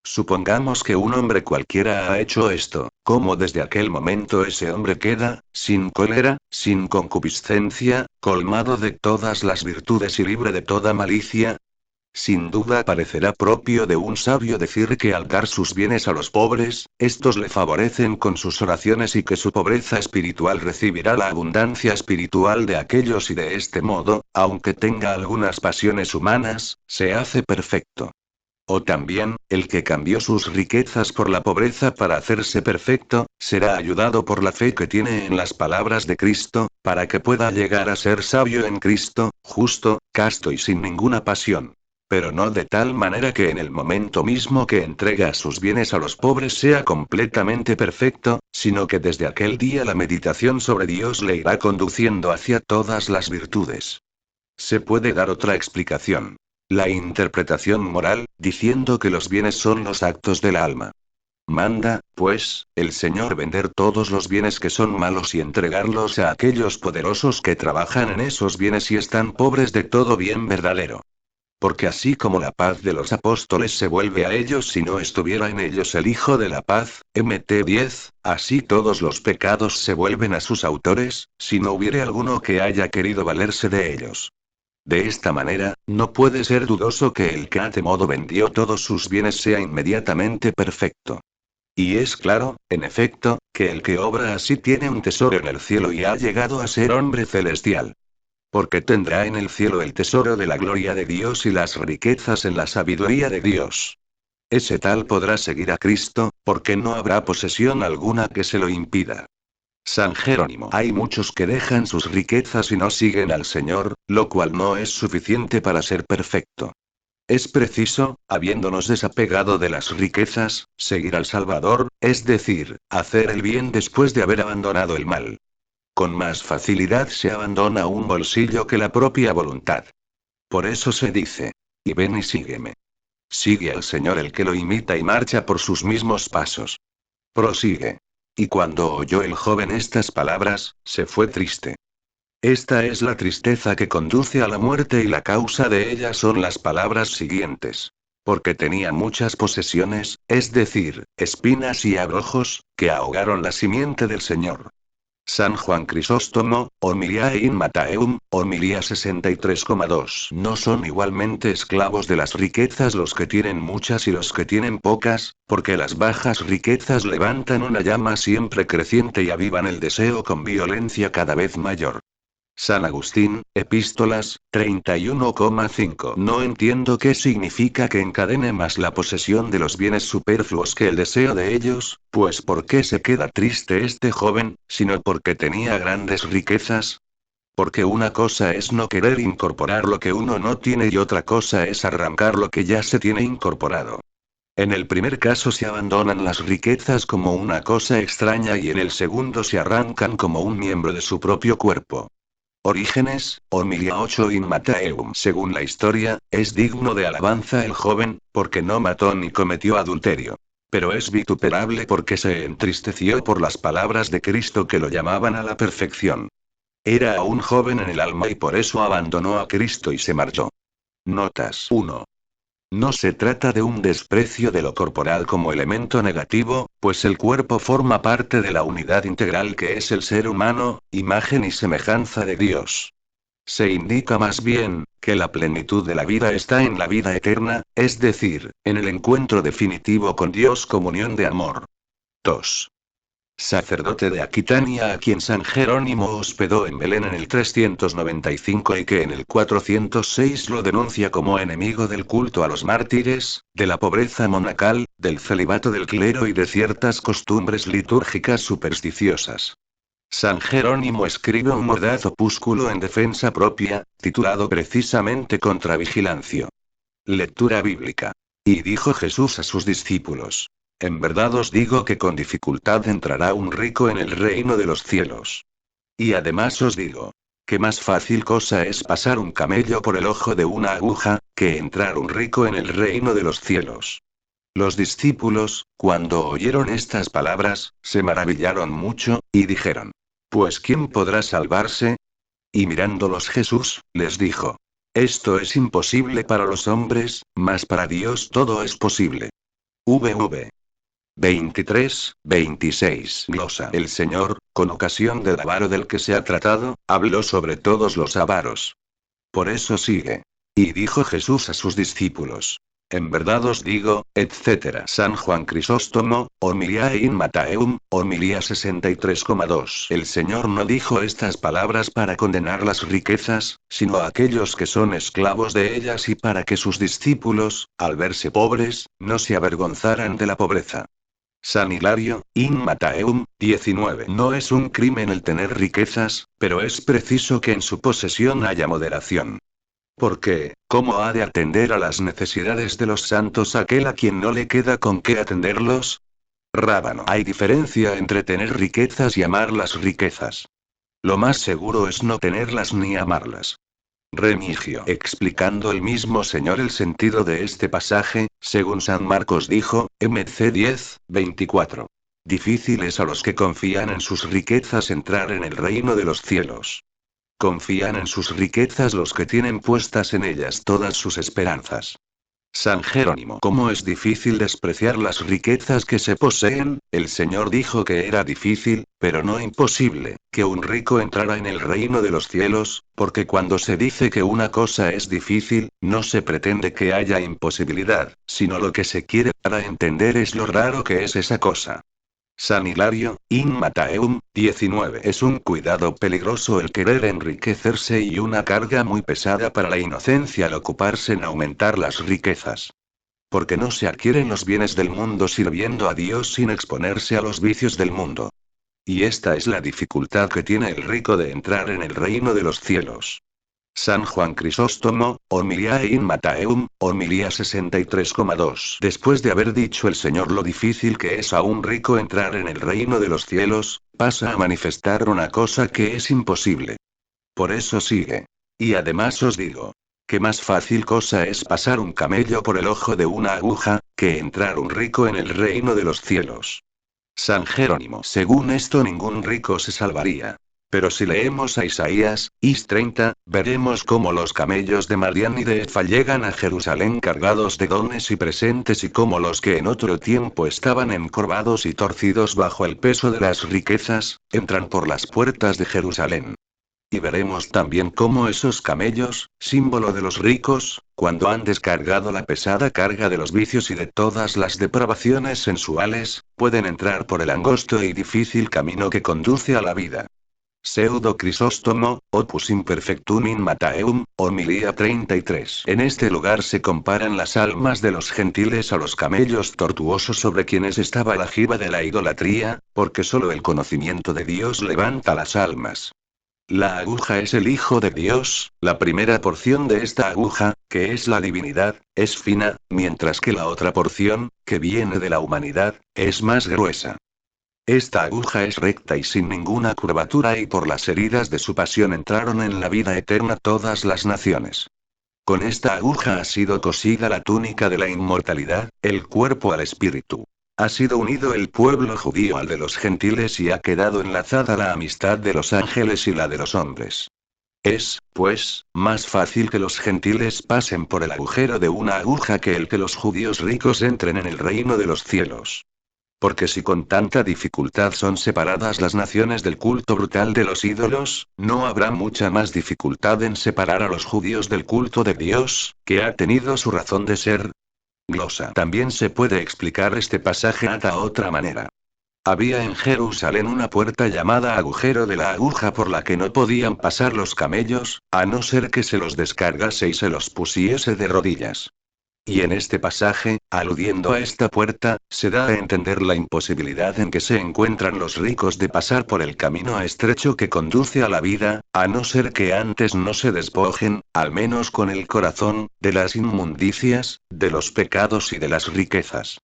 Supongamos que un hombre cualquiera ha hecho esto, ¿cómo desde aquel momento ese hombre queda, sin cólera, sin concupiscencia, colmado de todas las virtudes y libre de toda malicia? Sin duda parecerá propio de un sabio decir que al dar sus bienes a los pobres, estos le favorecen con sus oraciones y que su pobreza espiritual recibirá la abundancia espiritual de aquellos y de este modo, aunque tenga algunas pasiones humanas, se hace perfecto. O también, el que cambió sus riquezas por la pobreza para hacerse perfecto, será ayudado por la fe que tiene en las palabras de Cristo, para que pueda llegar a ser sabio en Cristo, justo, casto y sin ninguna pasión. Pero no de tal manera que en el momento mismo que entrega sus bienes a los pobres sea completamente perfecto, sino que desde aquel día la meditación sobre Dios le irá conduciendo hacia todas las virtudes. Se puede dar otra explicación. La interpretación moral, diciendo que los bienes son los actos del alma. Manda, pues, el Señor vender todos los bienes que son malos y entregarlos a aquellos poderosos que trabajan en esos bienes y están pobres de todo bien verdadero. Porque así como la paz de los apóstoles se vuelve a ellos si no estuviera en ellos el Hijo de la Paz, Mt 10, así todos los pecados se vuelven a sus autores, si no hubiere alguno que haya querido valerse de ellos. De esta manera, no puede ser dudoso que el que ante modo vendió todos sus bienes sea inmediatamente perfecto. Y es claro, en efecto, que el que obra así tiene un tesoro en el cielo y ha llegado a ser hombre celestial. Porque tendrá en el cielo el tesoro de la gloria de Dios y las riquezas en la sabiduría de Dios. Ese tal podrá seguir a Cristo, porque no habrá posesión alguna que se lo impida. San Jerónimo. Hay muchos que dejan sus riquezas y no siguen al Señor, lo cual no es suficiente para ser perfecto. Es preciso, habiéndonos desapegado de las riquezas, seguir al Salvador, es decir, hacer el bien después de haber abandonado el mal. Con más facilidad se abandona un bolsillo que la propia voluntad. Por eso se dice: y ven y sígueme. Sigue al Señor el que lo imita y marcha por sus mismos pasos. Prosigue. Y cuando oyó el joven estas palabras, se fue triste. Esta es la tristeza que conduce a la muerte y la causa de ella son las palabras siguientes. Porque tenía muchas posesiones, es decir, espinas y abrojos, que ahogaron la simiente del Señor. San Juan Crisóstomo, Homiliae in Mattheum, homilía 63,2. No son igualmente esclavos de las riquezas los que tienen muchas y los que tienen pocas, porque las bajas riquezas levantan una llama siempre creciente y avivan el deseo con violencia cada vez mayor. San Agustín, Epístolas, 31,5. No entiendo qué significa que encadene más la posesión de los bienes superfluos que el deseo de ellos, pues ¿por qué se queda triste este joven, sino porque tenía grandes riquezas? Porque una cosa es no querer incorporar lo que uno no tiene y otra cosa es arrancar lo que ya se tiene incorporado. En el primer caso se abandonan las riquezas como una cosa extraña y en el segundo se arrancan como un miembro de su propio cuerpo. Orígenes, Homilia 8 in Mattheum. Según la historia, es digno de alabanza el joven, porque no mató ni cometió adulterio. Pero es vituperable porque se entristeció por las palabras de Cristo que lo llamaban a la perfección. Era aún joven en el alma y por eso abandonó a Cristo y se marchó. Notas 1. No se trata de un desprecio de lo corporal como elemento negativo, pues el cuerpo forma parte de la unidad integral que es el ser humano, imagen y semejanza de Dios. Se indica más bien, que la plenitud de la vida está en la vida eterna, es decir, en el encuentro definitivo con Dios, comunión de amor. 2. sacerdote de Aquitania a quien San Jerónimo hospedó en Belén en el 395 y que en el 406 lo denuncia como enemigo del culto a los mártires, de la pobreza monacal, del celibato del clero y de ciertas costumbres litúrgicas supersticiosas. San Jerónimo escribe un mordaz opúsculo en defensa propia, titulado precisamente Contra Vigilancio. Lectura bíblica. Y dijo Jesús a sus discípulos: En verdad os digo que con dificultad entrará un rico en el reino de los cielos. Y además os digo, que más fácil cosa es pasar un camello por el ojo de una aguja, que entrar un rico en el reino de los cielos. Los discípulos, cuando oyeron estas palabras, se maravillaron mucho, y dijeron: Pues ¿quién podrá salvarse? Y mirándolos Jesús, les dijo: Esto es imposible para los hombres, mas para Dios todo es posible. VV 23-26 Glosa. El Señor, con ocasión del avaro del que se ha tratado, habló sobre todos los avaros. Por eso sigue. Y dijo Jesús a sus discípulos: En verdad os digo, etc. San Juan Crisóstomo, Homiliae in Mattheum, homilía 63,2. El Señor no dijo estas palabras para condenar las riquezas, sino a aquellos que son esclavos de ellas y para que sus discípulos, al verse pobres, no se avergonzaran de la pobreza. San Hilario, in Mattheum, 19. No es un crimen el tener riquezas, pero es preciso que en su posesión haya moderación. Porque, ¿cómo ha de atender a las necesidades de los santos aquel a quien no le queda con qué atenderlos? Rábano. Hay diferencia entre tener riquezas y amar las riquezas. Lo más seguro es no tenerlas ni amarlas. Remigio. Explicando el mismo Señor el sentido de este pasaje, según San Marcos dijo, MC 10, 24. Difícil es a los que confían en sus riquezas entrar en el reino de los cielos. Confían en sus riquezas los que tienen puestas en ellas todas sus esperanzas. San Jerónimo. ¿Cómo es difícil despreciar las riquezas que se poseen? El Señor dijo que era difícil, pero no imposible, que un rico entrara en el reino de los cielos, porque cuando se dice que una cosa es difícil, no se pretende que haya imposibilidad, sino lo que se quiere para entender es lo raro que es esa cosa. San Hilario, in Mattheum, 19. Es un cuidado peligroso el querer enriquecerse y una carga muy pesada para la inocencia al ocuparse en aumentar las riquezas. Porque no se adquieren los bienes del mundo sirviendo a Dios sin exponerse a los vicios del mundo. Y esta es la dificultad que tiene el rico de entrar en el reino de los cielos. San Juan Crisóstomo, Homiliae in Mattheum, homilía 63,2. Después de haber dicho el Señor lo difícil que es a un rico entrar en el reino de los cielos, pasa a manifestar una cosa que es imposible. Por eso sigue. Y además os digo, que más fácil cosa es pasar un camello por el ojo de una aguja, que entrar un rico en el reino de los cielos. San Jerónimo. Según esto ningún rico se salvaría. Pero si leemos a Isaías, Is 30, veremos cómo los camellos de Madián y de Efa llegan a Jerusalén cargados de dones y presentes y cómo los que en otro tiempo estaban encorvados y torcidos bajo el peso de las riquezas, entran por las puertas de Jerusalén. Y veremos también cómo esos camellos, símbolo de los ricos, cuando han descargado la pesada carga de los vicios y de todas las depravaciones sensuales, pueden entrar por el angosto y difícil camino que conduce a la vida. Pseudo Crisóstomo, Opus Imperfectum in Mattheum, homilía 33. En este lugar se comparan las almas de los gentiles a los camellos tortuosos sobre quienes estaba la jiba de la idolatría, porque solo el conocimiento de Dios levanta las almas. La aguja es el Hijo de Dios, la primera porción de esta aguja, que es la divinidad, es fina, mientras que la otra porción, que viene de la humanidad, es más gruesa. Esta aguja es recta y sin ninguna curvatura y por las heridas de su pasión entraron en la vida eterna todas las naciones. Con esta aguja ha sido cosida la túnica de la inmortalidad, el cuerpo al espíritu. Ha sido unido el pueblo judío al de los gentiles y ha quedado enlazada la amistad de los ángeles y la de los hombres. Es, pues, más fácil que los gentiles pasen por el agujero de una aguja que el que los judíos ricos entren en el reino de los cielos. Porque si con tanta dificultad son separadas las naciones del culto brutal de los ídolos, no habrá mucha más dificultad en separar a los judíos del culto de Dios, que ha tenido su razón de ser. Glosa. También se puede explicar este pasaje de otra manera. Había en Jerusalén una puerta llamada agujero de la aguja por la que no podían pasar los camellos, a no ser que se los descargase y se los pusiese de rodillas. Y en este pasaje, aludiendo a esta puerta, se da a entender la imposibilidad en que se encuentran los ricos de pasar por el camino estrecho que conduce a la vida, a no ser que antes no se despojen, al menos con el corazón, de las inmundicias, de los pecados y de las riquezas.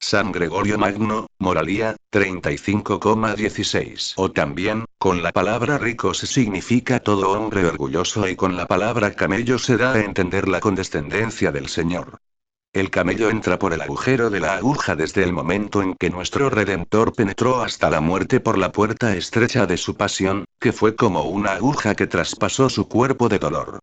San Gregorio Magno, Moralía, 35,16. O también, con la palabra rico se significa todo hombre orgulloso y con la palabra camello se da a entender la condescendencia del Señor. El camello entra por el agujero de la aguja desde el momento en que nuestro Redentor penetró hasta la muerte por la puerta estrecha de su pasión, que fue como una aguja que traspasó su cuerpo de dolor.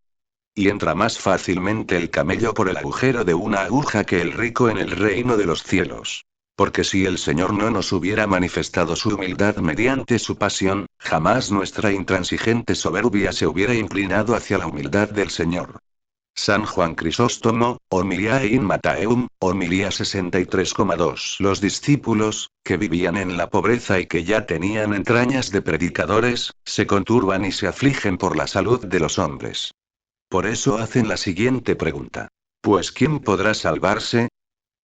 Y entra más fácilmente el camello por el agujero de una aguja que el rico en el reino de los cielos. Porque si el Señor no nos hubiera manifestado su humildad mediante su pasión, jamás nuestra intransigente soberbia se hubiera inclinado hacia la humildad del Señor. San Juan Crisóstomo, Homiliae in Mattheum, Homilía 63,2. Los discípulos, que vivían en la pobreza y que ya tenían entrañas de predicadores, se conturban y se afligen por la salud de los hombres. Por eso hacen la siguiente pregunta. Pues ¿quién podrá salvarse?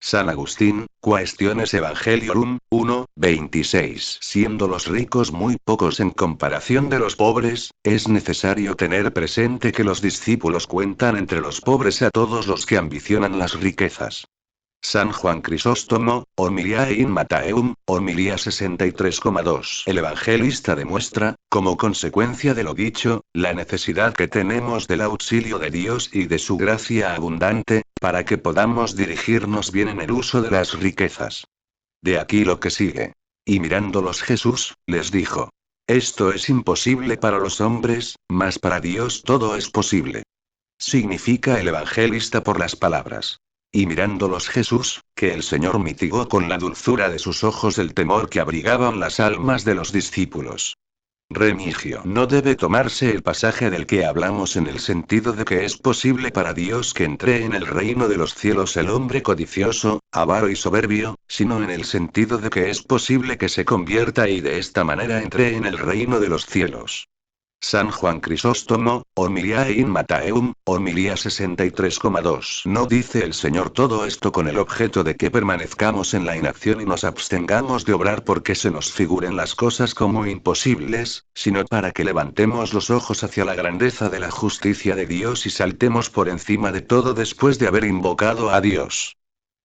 San Agustín, Quaestiones Evangelium, 1, 26. Siendo los ricos muy pocos en comparación de los pobres, es necesario tener presente que los discípulos cuentan entre los pobres a todos los que ambicionan las riquezas. San Juan Crisóstomo, Homiliae in Mattheum, Homilía 63,2. El evangelista demuestra, como consecuencia de lo dicho, la necesidad que tenemos del auxilio de Dios y de su gracia abundante, para que podamos dirigirnos bien en el uso de las riquezas. De aquí lo que sigue. Y mirándolos Jesús, les dijo: Esto es imposible para los hombres, mas para Dios todo es posible. Significa el evangelista por las palabras. Y mirándolos Jesús, que el Señor mitigó con la dulzura de sus ojos el temor que abrigaban las almas de los discípulos. Remigio. No debe tomarse el pasaje del que hablamos en el sentido de que es posible para Dios que entre en el reino de los cielos el hombre codicioso, avaro y soberbio, sino en el sentido de que es posible que se convierta y de esta manera entre en el reino de los cielos. San Juan Crisóstomo, Homiliae in Mattheum, Homilía 63,2. No dice el Señor todo esto con el objeto de que permanezcamos en la inacción y nos abstengamos de obrar porque se nos figuren las cosas como imposibles, sino para que levantemos los ojos hacia la grandeza de la justicia de Dios y saltemos por encima de todo después de haber invocado a Dios.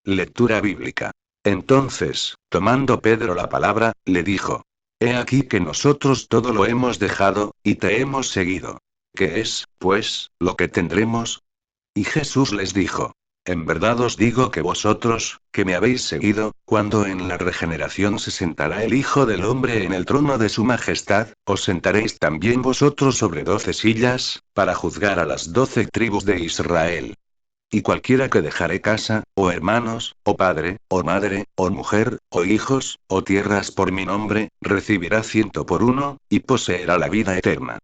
Lectura bíblica. Entonces, tomando Pedro la palabra, le dijo: He aquí que nosotros todo lo hemos dejado, y te hemos seguido. ¿Qué es, pues, lo que tendremos? Y Jesús les dijo: En verdad os digo que vosotros, que me habéis seguido, cuando en la regeneración se sentará el Hijo del Hombre en el trono de su majestad, os sentaréis también vosotros sobre 12 sillas, para juzgar a las 12 tribus de Israel. Y cualquiera que dejare casa, o hermanos, o padre, o madre, o mujer, o hijos, o tierras por mi nombre, recibirá 100 por uno, y poseerá la vida eterna.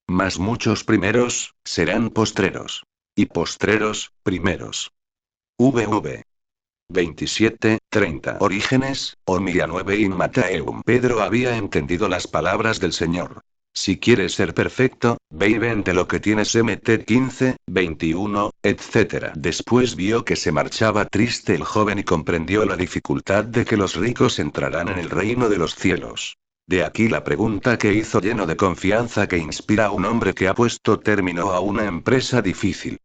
Mas muchos primeros, serán postreros. Y postreros, primeros. VV 27:30. Orígenes, Homilía 9 in Mattheum. Pedro había entendido las palabras del Señor. Si quieres ser perfecto, ve y vende lo que tienes. Mt 15, 21, etc. Después vio que se marchaba triste el joven y comprendió la dificultad de que los ricos entrarán en el reino de los cielos. De aquí la pregunta que hizo lleno de confianza que inspira a un hombre que ha puesto término a una empresa difícil.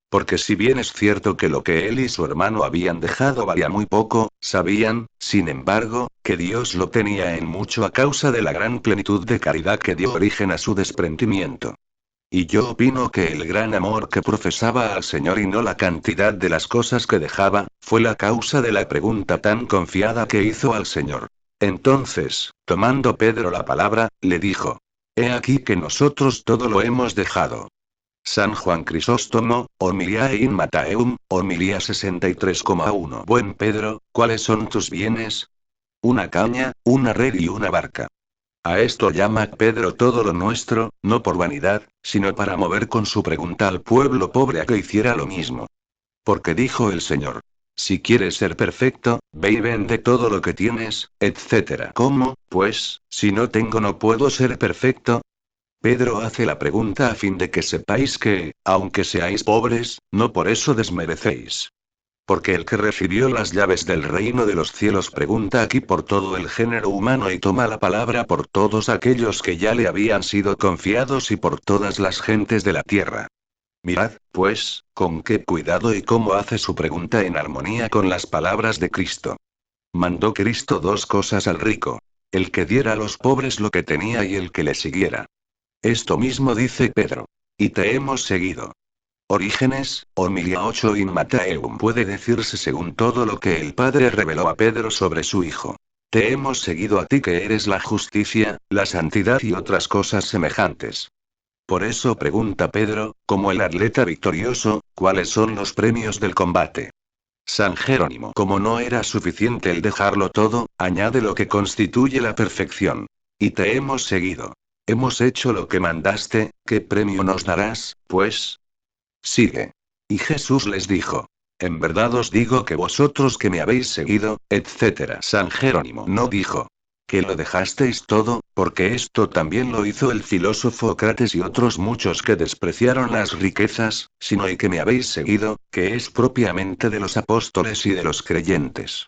Porque si bien es cierto que lo que él y su hermano habían dejado valía muy poco, sabían, sin embargo, que Dios lo tenía en mucho a causa de la gran plenitud de caridad que dio origen a su desprendimiento. Y yo opino que el gran amor que profesaba al Señor y no la cantidad de las cosas que dejaba, fue la causa de la pregunta tan confiada que hizo al Señor. Entonces, tomando Pedro la palabra, le dijo: He aquí que nosotros todo lo hemos dejado. San Juan Crisóstomo, Homiliae in Mattheum, Homilía 63,1. Buen Pedro, ¿cuáles son tus bienes? Una caña, una red y una barca. A esto llama Pedro todo lo nuestro, no por vanidad, sino para mover con su pregunta al pueblo pobre a que hiciera lo mismo. Porque dijo el Señor: Si quieres ser perfecto, ve y vende todo lo que tienes, etc. ¿Cómo, pues, si no tengo no puedo ser perfecto? Pedro hace la pregunta a fin de que sepáis que, aunque seáis pobres, no por eso desmerecéis. Porque el que recibió las llaves del reino de los cielos pregunta aquí por todo el género humano y toma la palabra por todos aquellos que ya le habían sido confiados y por todas las gentes de la tierra. Mirad, pues, con qué cuidado y cómo hace su pregunta en armonía con las palabras de Cristo. Mandó Cristo dos cosas al rico. El que diera a los pobres lo que tenía y el que le siguiera. Esto mismo dice Pedro. Y te hemos seguido. Orígenes, Homilia 8 in Matteum puede decirse según todo lo que el Padre reveló a Pedro sobre su Hijo. Te hemos seguido a ti que eres la justicia, la santidad y otras cosas semejantes. Por eso pregunta Pedro, como el atleta victorioso, ¿cuáles son los premios del combate? San Jerónimo, como no era suficiente el dejarlo todo, añade lo que constituye la perfección. Y te hemos seguido. Hemos hecho lo que mandaste, ¿qué premio nos darás, pues? Sigue. Y Jesús les dijo. En verdad os digo que vosotros que me habéis seguido, etc. San Jerónimo no dijo. Que lo dejasteis todo, porque esto también lo hizo el filósofo Crates y otros muchos que despreciaron las riquezas, sino y que me habéis seguido, que es propiamente de los apóstoles y de los creyentes.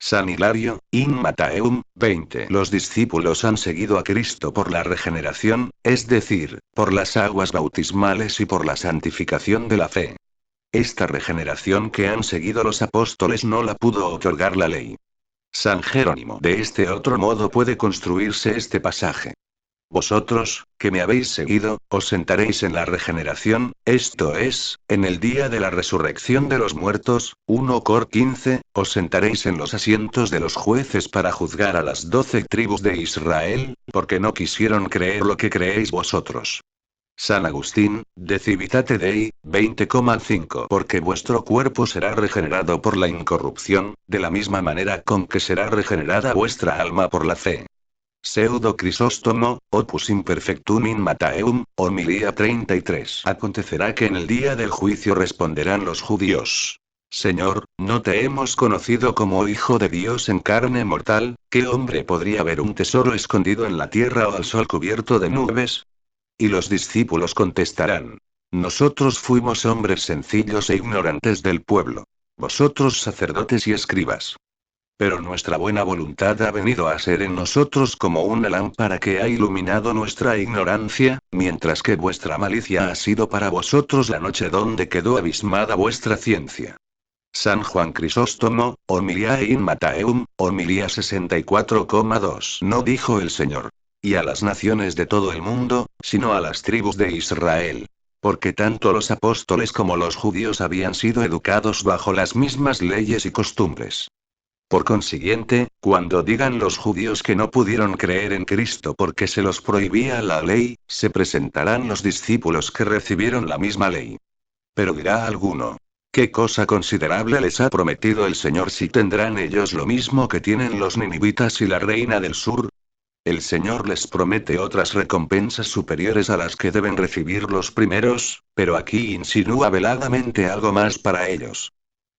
San Hilario, In Matteum, 20. Los discípulos han seguido a Cristo por la regeneración, es decir, por las aguas bautismales y por la santificación de la fe. Esta regeneración que han seguido los apóstoles no la pudo otorgar la ley. San Jerónimo. De este otro modo puede construirse este pasaje. Vosotros, que me habéis seguido, os sentaréis en la regeneración, esto es, en el día de la resurrección de los muertos, 1 Cor 15, os sentaréis en los asientos de los jueces para juzgar a las 12 tribus de Israel, porque no quisieron creer lo que creéis vosotros. San Agustín, de Civitate Dei, 20,5. Porque vuestro cuerpo será regenerado por la incorrupción, de la misma manera con que será regenerada vuestra alma por la fe. Pseudo Crisóstomo, Opus Imperfectum in Matteum, Homilía 33. Acontecerá que en el día del juicio responderán los judíos. Señor, no te hemos conocido como Hijo de Dios en carne mortal, ¿qué hombre podría ver un tesoro escondido en la tierra o al sol cubierto de nubes? Y los discípulos contestarán. Nosotros fuimos hombres sencillos e ignorantes del pueblo. Vosotros sacerdotes y escribas. Pero nuestra buena voluntad ha venido a ser en nosotros como una lámpara que ha iluminado nuestra ignorancia, mientras que vuestra malicia ha sido para vosotros la noche donde quedó abismada vuestra ciencia. San Juan Crisóstomo, Homilia in Matteum, Homilía 64,2. No dijo el Señor. Y a las naciones de todo el mundo, sino a las tribus de Israel. Porque tanto los apóstoles como los judíos habían sido educados bajo las mismas leyes y costumbres. Por consiguiente, cuando digan los judíos que no pudieron creer en Cristo porque se los prohibía la ley, se presentarán los discípulos que recibieron la misma ley. Pero dirá alguno, ¿qué cosa considerable les ha prometido el Señor si tendrán ellos lo mismo que tienen los ninivitas y la reina del sur? El Señor les promete otras recompensas superiores a las que deben recibir los primeros, pero aquí insinúa veladamente algo más para ellos.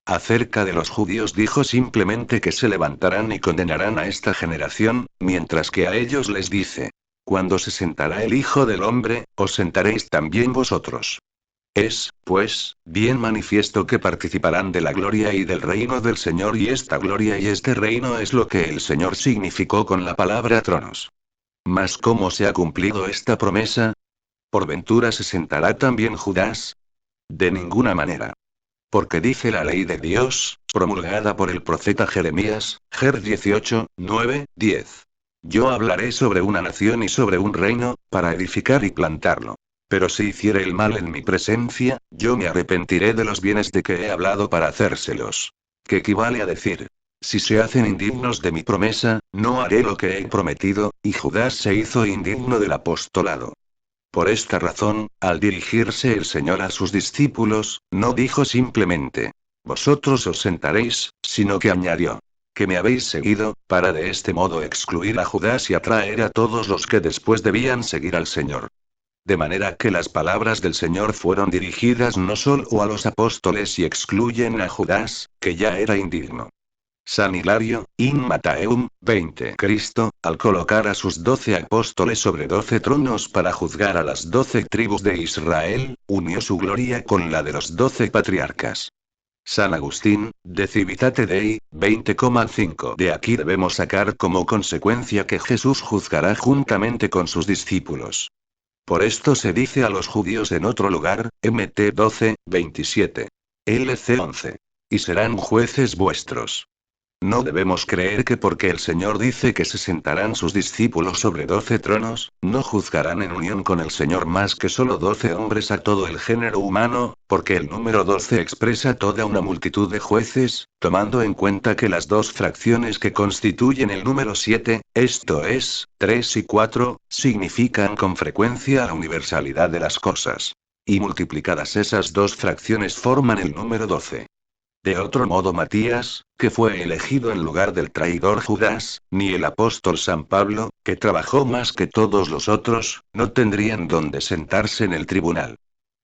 Acerca de los judíos dijo simplemente que se levantarán y condenarán a esta generación, mientras que a ellos les dice, cuando se sentará el Hijo del Hombre, os sentaréis también vosotros. Es, pues, bien manifiesto que participarán de la gloria y del reino del Señor y esta gloria y este reino es lo que el Señor significó con la palabra tronos. Mas ¿cómo se ha cumplido esta promesa? ¿Por ventura se sentará también Judas? De ninguna manera. Porque dice la ley de Dios, promulgada por el profeta Jeremías, Jer 18, 9, 10. Yo hablaré sobre una nación y sobre un reino, para edificar y plantarlo. Pero si hiciere el mal en mi presencia, yo me arrepentiré de los bienes de que he hablado para hacérselos. Que equivale a decir, si se hacen indignos de mi promesa, no haré lo que he prometido, y Judas se hizo indigno del apostolado. Por esta razón, al dirigirse el Señor a sus discípulos, no dijo simplemente, vosotros os sentaréis, sino que añadió, que me habéis seguido, para de este modo excluir a Judas y atraer a todos los que después debían seguir al Señor. De manera que las palabras del Señor fueron dirigidas no solo a los apóstoles y excluyen a Judas, que ya era indigno. San Hilario, in Mattheum, 20. Cristo, al colocar a sus 12 apóstoles sobre 12 tronos para juzgar a las 12 tribus de Israel, unió su gloria con la de los 12 patriarcas. San Agustín, de Civitate Dei, 20,5. De aquí debemos sacar como consecuencia que Jesús juzgará juntamente con sus discípulos. Por esto se dice a los judíos en otro lugar, Mt 12, 27. LC 11. Y serán jueces vuestros. No debemos creer que porque el Señor dice que se sentarán sus discípulos sobre 12 tronos, no juzgarán en unión con el Señor más que solo 12 hombres a todo el género humano, porque el número 12 expresa toda una multitud de jueces, tomando en cuenta que las dos fracciones que constituyen el número 7, esto es, 3 y 4, significan con frecuencia la universalidad de las cosas. Y multiplicadas esas dos fracciones forman el número 12. De otro modo Matías, que fue elegido en lugar del traidor Judas, ni el apóstol San Pablo, que trabajó más que todos los otros, no tendrían donde sentarse en el tribunal.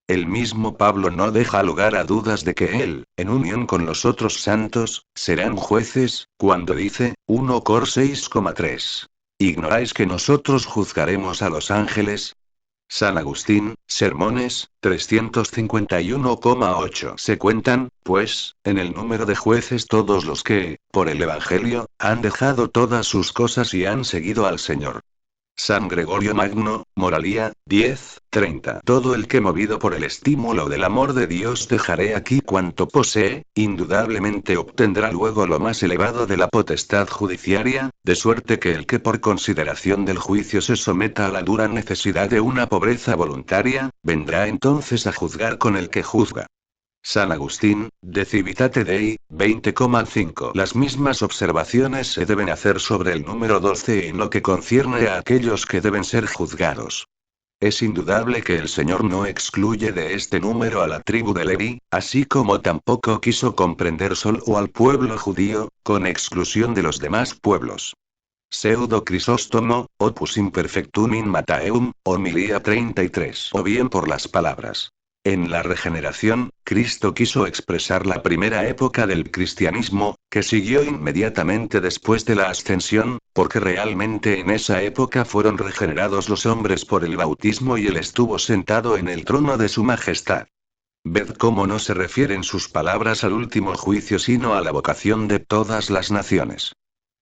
El mismo Pablo no deja lugar a dudas de que él, en unión con los otros santos, serán jueces, cuando dice, 1 Cor 6,3. ¿Ignoráis que nosotros juzgaremos a los ángeles? San Agustín, Sermones, 351,8. Se cuentan, pues, en el número de jueces todos los que, por el Evangelio, han dejado todas sus cosas y han seguido al Señor. San Gregorio Magno, Moralía, 10:30. Todo el que movido por el estímulo del amor de Dios dejaré aquí cuanto posee, indudablemente obtendrá luego lo más elevado de la potestad judiciaria, de suerte que el que por consideración del juicio se someta a la dura necesidad de una pobreza voluntaria, vendrá entonces a juzgar con el que juzga. San Agustín, de Civitate Dei, 20,5. Las mismas observaciones se deben hacer sobre el número 12 en lo que concierne a aquellos que deben ser juzgados. Es indudable que el Señor no excluye de este número a la tribu de Leví, así como tampoco quiso comprender solo al pueblo judío, con exclusión de los demás pueblos. Pseudo Crisóstomo, Opus Imperfectum in Mattheum, homilía 33. O bien por las palabras. En la regeneración, Cristo quiso expresar la primera época del cristianismo, que siguió inmediatamente después de la ascensión, porque realmente en esa época fueron regenerados los hombres por el bautismo y Él estuvo sentado en el trono de su majestad. Ved cómo no se refieren sus palabras al último juicio sino a la vocación de todas las naciones.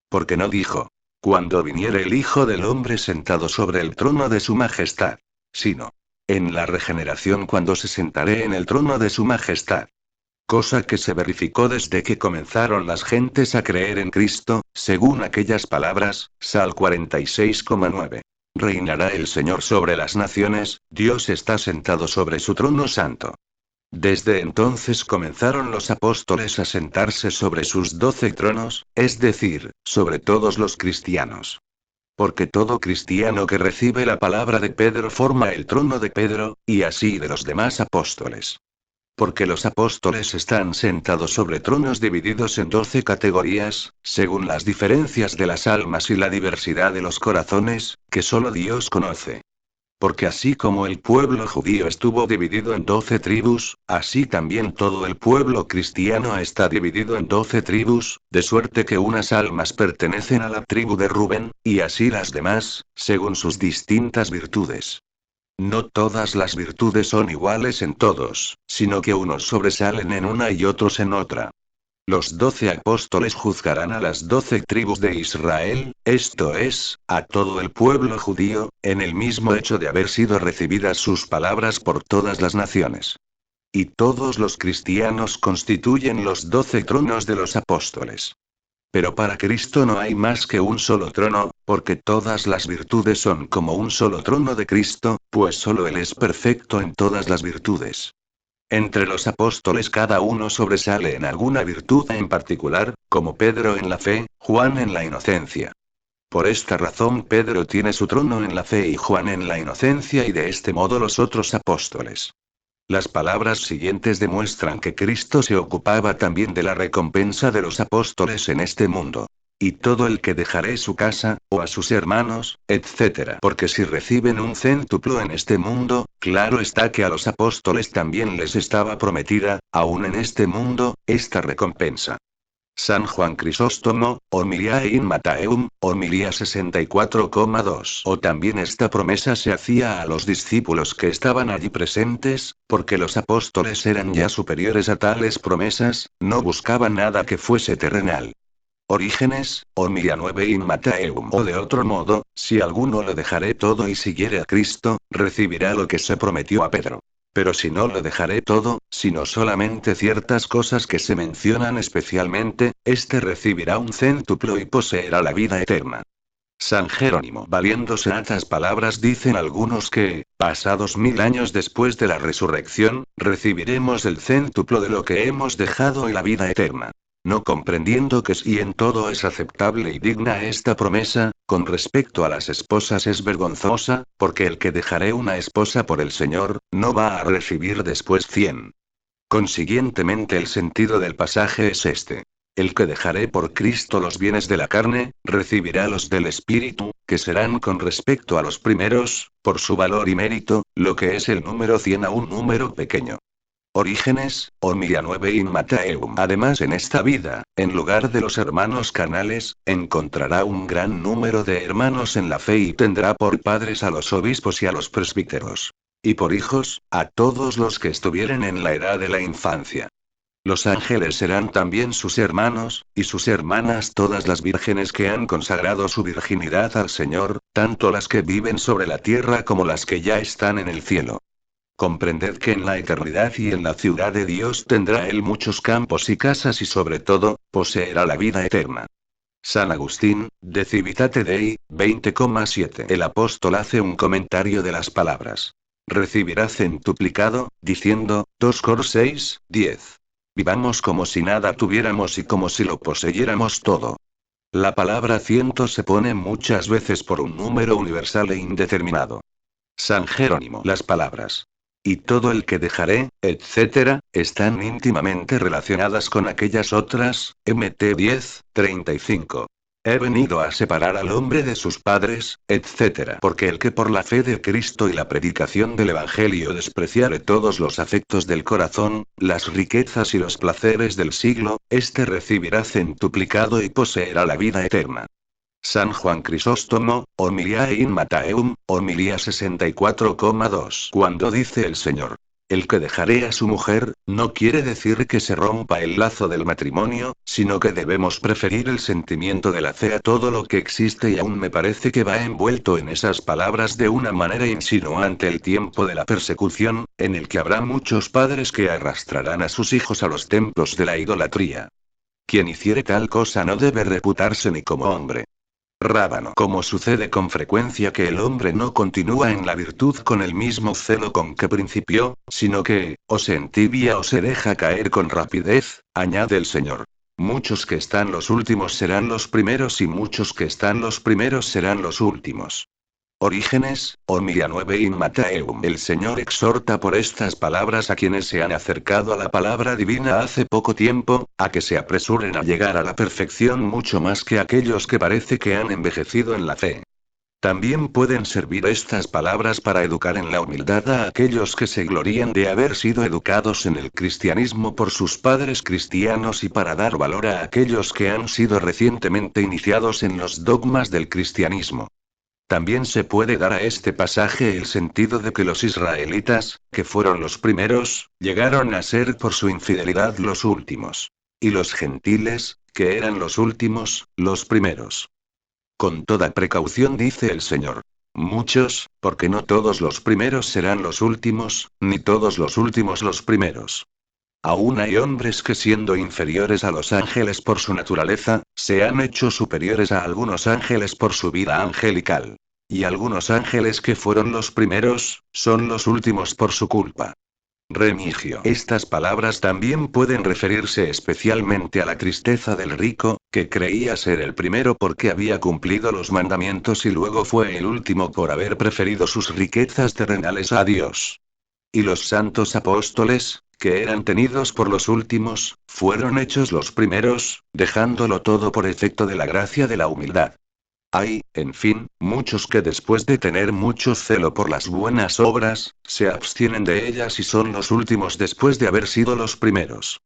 Porque no dijo, cuando viniere el Hijo del Hombre sentado sobre el trono de su majestad, sino, en la regeneración cuando se sentaré en el trono de su majestad. Cosa que se verificó desde que comenzaron las gentes a creer en Cristo, según aquellas palabras, Sal 46,9. Reinará el Señor sobre las naciones, Dios está sentado sobre su trono santo. Desde entonces comenzaron los apóstoles a sentarse sobre sus 12 tronos, es decir, sobre todos los cristianos. Porque todo cristiano que recibe la palabra de Pedro forma el trono de Pedro, y así de los demás apóstoles. Porque los apóstoles están sentados sobre tronos divididos en 12 categorías, según las diferencias de las almas y la diversidad de los corazones, que solo Dios conoce. Porque así como el pueblo judío estuvo dividido en 12 tribus, así también todo el pueblo cristiano está dividido en 12 tribus, de suerte que unas almas pertenecen a la tribu de Rubén, y así las demás, según sus distintas virtudes. No todas las virtudes son iguales en todos, sino que unos sobresalen en una y otros en otra. Los 12 apóstoles juzgarán a las 12 tribus de Israel, esto es, a todo el pueblo judío, en el mismo hecho de haber sido recibidas sus palabras por todas las naciones. Y todos los cristianos constituyen los 12 tronos de los apóstoles. Pero para Cristo no hay más que un solo trono, porque todas las virtudes son como un solo trono de Cristo, pues solo Él es perfecto en todas las virtudes. Entre los apóstoles cada uno sobresale en alguna virtud en particular, como Pedro en la fe, Juan en la inocencia. Por esta razón Pedro tiene su trono en la fe y Juan en la inocencia y de este modo los otros apóstoles. Las palabras siguientes demuestran que Cristo se ocupaba también de la recompensa de los apóstoles en este mundo. Y todo el que dejaré su casa, o a sus hermanos, etc. Porque si reciben un céntuplo en este mundo, claro está que a los apóstoles también les estaba prometida, aún en este mundo, esta recompensa. San Juan Crisóstomo, Homiliae in Mattheum, Homilía 64,2. O también esta promesa se hacía a los discípulos que estaban allí presentes, porque los apóstoles eran ya superiores a tales promesas, no buscaban nada que fuese terrenal. Orígenes, Homilía 9 in Mattheum. O de otro modo, si alguno lo dejaré todo y siguiere a Cristo, recibirá lo que se prometió a Pedro. Pero si no lo dejaré todo, sino solamente ciertas cosas que se mencionan especialmente, éste recibirá un céntuplo y poseerá la vida eterna. San Jerónimo, valiéndose a estas palabras, dicen algunos que, pasados 1000 años después de la resurrección, recibiremos el céntuplo de lo que hemos dejado y la vida eterna. No comprendiendo que si en todo es aceptable y digna esta promesa, con respecto a las esposas es vergonzosa, porque el que dejaré una esposa por el Señor, no va a recibir después 100. Consiguientemente el sentido del pasaje es este. El que dejaré por Cristo los bienes de la carne, recibirá los del Espíritu, que serán con respecto a los primeros, por su valor y mérito, lo que es el número 100 a un número pequeño. Orígenes, Homilía 9 in Mattheum. Además en esta vida, en lugar de los hermanos carnales, encontrará un gran número de hermanos en la fe y tendrá por padres a los obispos y a los presbíteros. Y por hijos, a todos los que estuvieren en la edad de la infancia. Los ángeles serán también sus hermanos, y sus hermanas todas las vírgenes que han consagrado su virginidad al Señor, tanto las que viven sobre la tierra como las que ya están en el cielo. Comprended que en la eternidad y en la ciudad de Dios tendrá él muchos campos y casas y sobre todo, poseerá la vida eterna. San Agustín, De Civitate Dei, 20,7. El apóstol hace un comentario de las palabras. Recibirá centuplicado, diciendo, 2 Cor 6, 10. Vivamos como si nada tuviéramos y como si lo poseyéramos todo. La palabra ciento se pone muchas veces por un número universal e indeterminado. San Jerónimo. Las palabras. Y todo el que dejaré, etc., están íntimamente relacionadas con aquellas otras, Mt 10, 35. He venido a separar al hombre de sus padres, etc. Porque el que por la fe de Cristo y la predicación del Evangelio despreciare todos los afectos del corazón, las riquezas y los placeres del siglo, éste recibirá centuplicado y poseerá la vida eterna. San Juan Crisóstomo, Homiliae in Mattheum, Homilía 64,2. Cuando dice el Señor, el que dejaré a su mujer, no quiere decir que se rompa el lazo del matrimonio, sino que debemos preferir el sentimiento de la fe a todo lo que existe y aún me parece que va envuelto en esas palabras de una manera insinuante el tiempo de la persecución, en el que habrá muchos padres que arrastrarán a sus hijos a los templos de la idolatría. Quien hiciere tal cosa no debe reputarse ni como hombre. Rábano. Como sucede con frecuencia que el hombre no continúa en la virtud con el mismo celo con que principió, sino que, o se entibia o se deja caer con rapidez, añade el Señor. Muchos que están los últimos serán los primeros y muchos que están los primeros serán los últimos. Orígenes, Homilía 9 in Mattheum. El Señor exhorta por estas palabras a quienes se han acercado a la palabra divina hace poco tiempo, a que se apresuren a llegar a la perfección mucho más que aquellos que parece que han envejecido en la fe. También pueden servir estas palabras para educar en la humildad a aquellos que se glorían de haber sido educados en el cristianismo por sus padres cristianos y para dar valor a aquellos que han sido recientemente iniciados en los dogmas del cristianismo. También se puede dar a este pasaje el sentido de que los israelitas, que fueron los primeros, llegaron a ser por su infidelidad los últimos. Y los gentiles, que eran los últimos, los primeros. Con toda precaución dice el Señor. Muchos, porque no todos los primeros serán los últimos, ni todos los últimos los primeros. Aún hay hombres que siendo inferiores a los ángeles por su naturaleza, se han hecho superiores a algunos ángeles por su vida angelical. Y algunos ángeles que fueron los primeros, son los últimos por su culpa. Remigio. Estas palabras también pueden referirse especialmente a la tristeza del rico, que creía ser el primero porque había cumplido los mandamientos y luego fue el último por haber preferido sus riquezas terrenales a Dios. Y los santos apóstoles, que eran tenidos por los últimos, fueron hechos los primeros, dejándolo todo por efecto de la gracia de la humildad. Hay, en fin, muchos que después de tener mucho celo por las buenas obras, se abstienen de ellas y son los últimos después de haber sido los primeros.